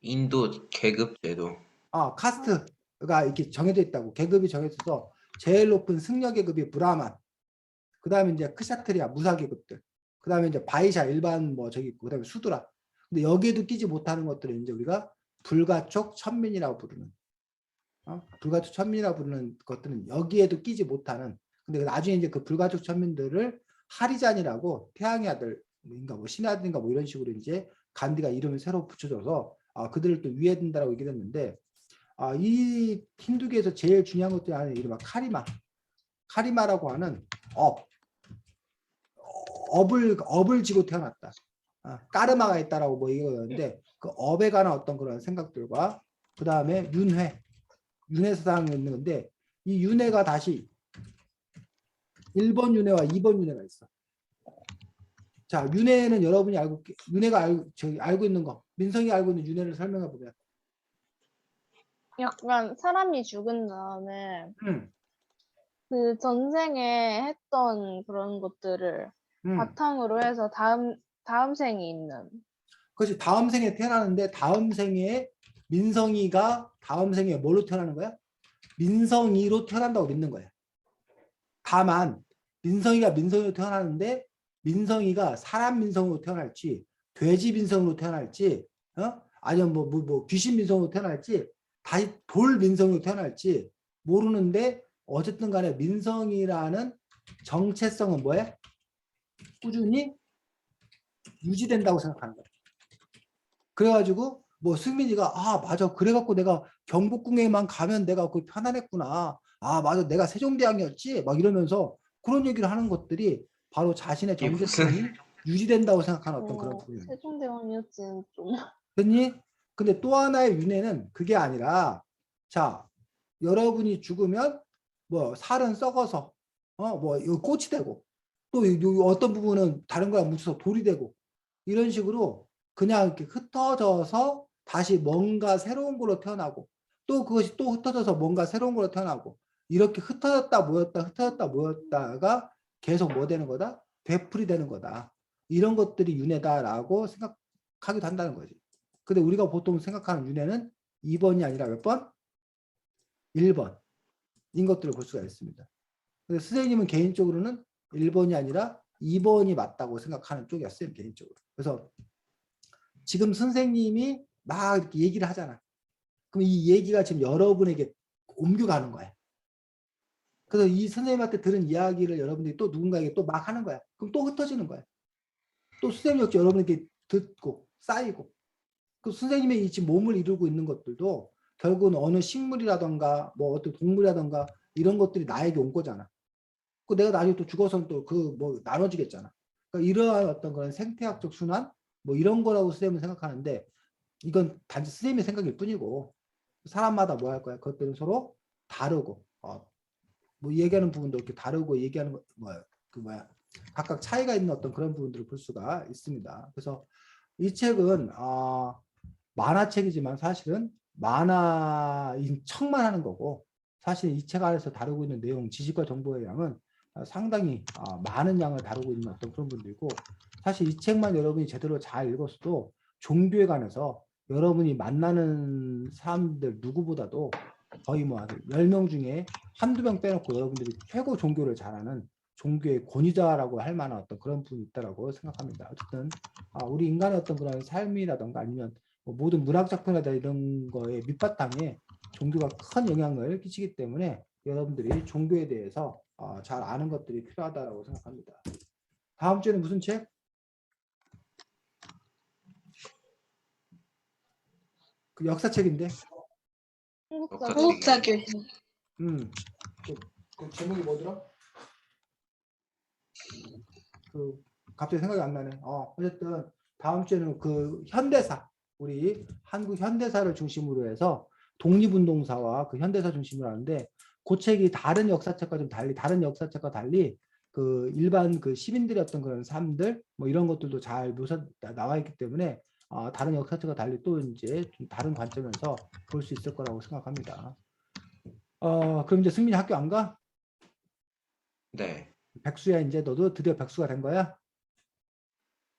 Speaker 4: 인도 계급 제도.
Speaker 1: 카스트가 이렇게 정해져 있다고. 계급이 정해져 있어서 제일 높은 승려 계급이 브라만. 그 다음에 이제 크샤트리아 무사 계급들. 그 다음에 이제 바이샤 일반 뭐 저기 있고, 그 다음에 수드라. 근데 여기에도 끼지 못하는 것들은 이제 우리가 불가촉 천민이라고 부르는. 불가촉 천민이라고 부르는 것들은 여기에도 끼지 못하는. 근데 나중에 이제 그 불가촉 천민들을 하리잔이라고 태양의 아들인가 뭐 신의 아들인가 뭐 이런 식으로 이제 간디가 이름을 새로 붙여줘서 그들을 또 위에 둔다라고 얘기를 했는데 이 힌두교에서 제일 중요한 것들이 하나 이른바 카리마라고 하는 업을 지고 태어났다. 까르마가 있다라고 뭐 얘기하는데 그 업에 관한 어떤 그런 생각들과 그 다음에 윤회 사상이 있는 건데 이 윤회가 다시 1번 윤회와 2번 윤회가 있어. 자, 윤회는 여러분이 윤회가 알고 있는 거, 민성이 알고 있는 윤회를 설명해 보면.
Speaker 3: 약간 사람이 죽은 다음에 그 전생에 했던 그런 것들을 바탕으로 해서 다음 생이 있는.
Speaker 1: 그렇지. 다음 생에 태어나는데 다음 생에 민성이가 다음 생에 뭘로 태어나는 거야? 민성이로 태어난다고 믿는 거야. 다만 민성이가 민성이로 태어나는데 민성이가 사람 민성으로 태어날지 돼지 민성으로 태어날지 아니면 뭐 귀신 민성으로 태어날지 다시 돌 민성으로 태어날지 모르는데 어쨌든 간에 민성이라는 정체성은 뭐야? 꾸준히 유지된다고 생각하는 거야. 그래가지고 뭐 승민이가 아 맞아 그래갖고 내가 경복궁에만 가면 내가 그 편안했구나. 아 맞아 내가 세종대왕이었지 막 이러면서 그런 얘기를 하는 것들이 바로 자신의
Speaker 4: 이게 무슨
Speaker 1: 정체성이 유지된다고 생각하는 어떤 그런 부분입니다.
Speaker 3: 세종대왕이었지는 좀
Speaker 1: 됐니? 근데 또 하나의 윤회는 그게 아니라 자 여러분이 죽으면 뭐 살은 썩어서 뭐 이거 꽃이 되고 또 어떤 부분은 다른 거랑 뭉쳐서 돌이 되고 이런 식으로 그냥 이렇게 흩어져서 다시 뭔가 새로운 걸로 태어나고 또 그것이 또 흩어져서 뭔가 새로운 걸로 태어나고 이렇게 흩어졌다 모였다가 계속 뭐 되는 거다? 되풀이 되는 거다. 이런 것들이 윤회다라고 생각하기도 한다는 거지. 근데 우리가 보통 생각하는 윤회는 2번이 아니라 몇 번? 1번인 것들을 볼 수가 있습니다. 근데 선생님은 개인적으로는 1번이 아니라 2번이 맞다고 생각하는 쪽이었어요. 개인적으로. 그래서 지금 선생님이 막 이렇게 얘기를 하잖아. 그럼 이 얘기가 지금 여러분에게 옮겨가는 거야. 그래서 이 선생님한테 들은 이야기를 여러분들이 또 누군가에게 또 막 하는 거야. 그럼 또 흩어지는 거야. 또 선생님 역시 여러분에게 듣고 쌓이고 그 선생님의 이 지금 몸을 이루고 있는 것들도 결국은 어느 식물이라던가 뭐 어떤 동물이라던가 이런 것들이 나에게 온 거잖아. 그 내가 나중에 또 죽어서는 또 그 뭐 나눠지겠잖아. 그러니까 이러한 어떤 그런 생태학적 순환 뭐 이런 거라고 선생님은 생각하는데 이건 단지 선생님의 생각일 뿐이고 사람마다 뭐 할 거야. 그것들은 서로 다르고 뭐 얘기하는 부분도 이렇게 다르고 얘기하는 거 뭐야 각각 차이가 있는 어떤 그런 부분들을 볼 수가 있습니다. 그래서 이 책은 만화책이지만 사실은 만화인 척만 하는 거고 사실 이 책 안에서 다루고 있는 내용 지식과 정보의 양은 상당히 많은 양을 다루고 있는 어떤 그런 분들이고 사실 이 책만 여러분이 제대로 잘 읽었어도 종교에 관해서 여러분이 만나는 사람들 누구보다도 거의 뭐 10명 중에 한두 명 빼놓고 여러분들이 최고 종교를 잘하는 종교의 권위자라고 할 만한 어떤 그런 분이 있다라고 생각합니다. 어쨌든 우리 인간의 어떤 그런 삶이라던가 아니면 뭐 모든 문학 작품이나 이런 거에 밑바탕에 종교가 큰 영향을 끼치기 때문에 여러분들이 종교에 대해서 잘 아는 것들이 필요하다고 생각합니다. 다음 주에는 무슨 책? 그 역사책인데.
Speaker 2: 한국사 교실.
Speaker 1: 그 제목이 뭐더라? 그 갑자기 생각이 안 나네. 어쨌든 다음 주에는 그 현대사 우리 한국 현대사를 중심으로 해서 독립운동사와 그 현대사 중심으로 하는데 그 책이 다른 역사책과 좀 달리 그 일반 그 시민들의 어떤 그런 삶들 뭐 이런 것들도 잘 묘사 나와 있기 때문에 다른 역사책과 달리 또 이제 좀 다른 관점에서 볼 수 있을 거라고 생각합니다. 그럼 이제 승민이 학교 안 가?
Speaker 4: 네.
Speaker 1: 백수야 이제 너도 드디어 백수가 된 거야?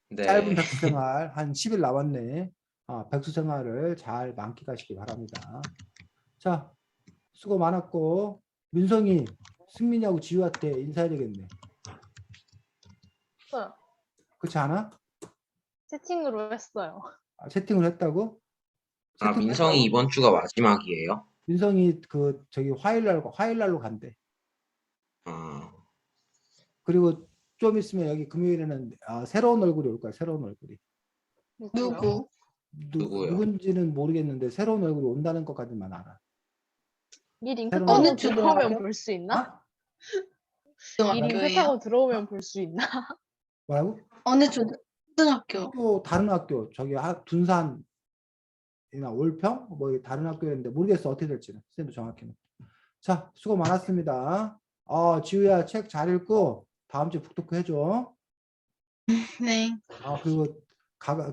Speaker 4: 네.
Speaker 1: 짧은 백수 생활 한 10일 남았네. 백수 생활을 잘 만끽하시기 바랍니다. 자, 수고 많았고 민성이 승민이하고 지우한테 인사해야 되겠네.
Speaker 3: 했어요.
Speaker 1: 그렇지 않아?
Speaker 3: 채팅으로 했어요.
Speaker 1: 채팅을 했다고? 채팅을
Speaker 4: 민성이
Speaker 1: 했다고?
Speaker 4: 이번 주가 마지막이에요?
Speaker 1: 민성이 그 저기 화요일날로 간대.
Speaker 4: 아,
Speaker 1: 그리고 좀 있으면 여기 금요일에는 새로운 얼굴이 올 거야. 새로운 얼굴이.
Speaker 2: 누구?
Speaker 4: 누구요?
Speaker 1: 누군지는 모르겠는데 새로운 얼굴이 온다는 것까지만 알아.
Speaker 3: 이 링크
Speaker 1: 새로운
Speaker 3: 타고
Speaker 2: 어느
Speaker 1: 얼굴.
Speaker 3: 들어오면
Speaker 2: 초등학교?
Speaker 3: 볼 수 있나? 이 링크
Speaker 2: 초등학교예요?
Speaker 3: 타고 들어오면 볼 수 있나?
Speaker 1: 뭐라고?
Speaker 2: 어느 초등학교?
Speaker 1: 또 다른 학교 저기 둔산이나 올평 뭐 다른 학교였는데 모르겠어 어떻게 될지는 선생님도 정확히는. 자 수고 많았습니다. 지우야 책 잘 읽고 다음 주에 북토크 해줘.
Speaker 2: 네.
Speaker 1: 그리고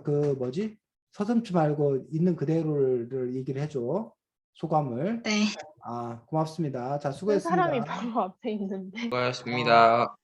Speaker 1: 그 뭐지 서슴지 말고 있는 그대로를 얘기를 해줘 소감을.
Speaker 2: 네.
Speaker 1: 고맙습니다. 자
Speaker 3: 그
Speaker 1: 수고했습니다.
Speaker 3: 사람이 바로 앞에 있는데.
Speaker 4: 수고하셨습니다.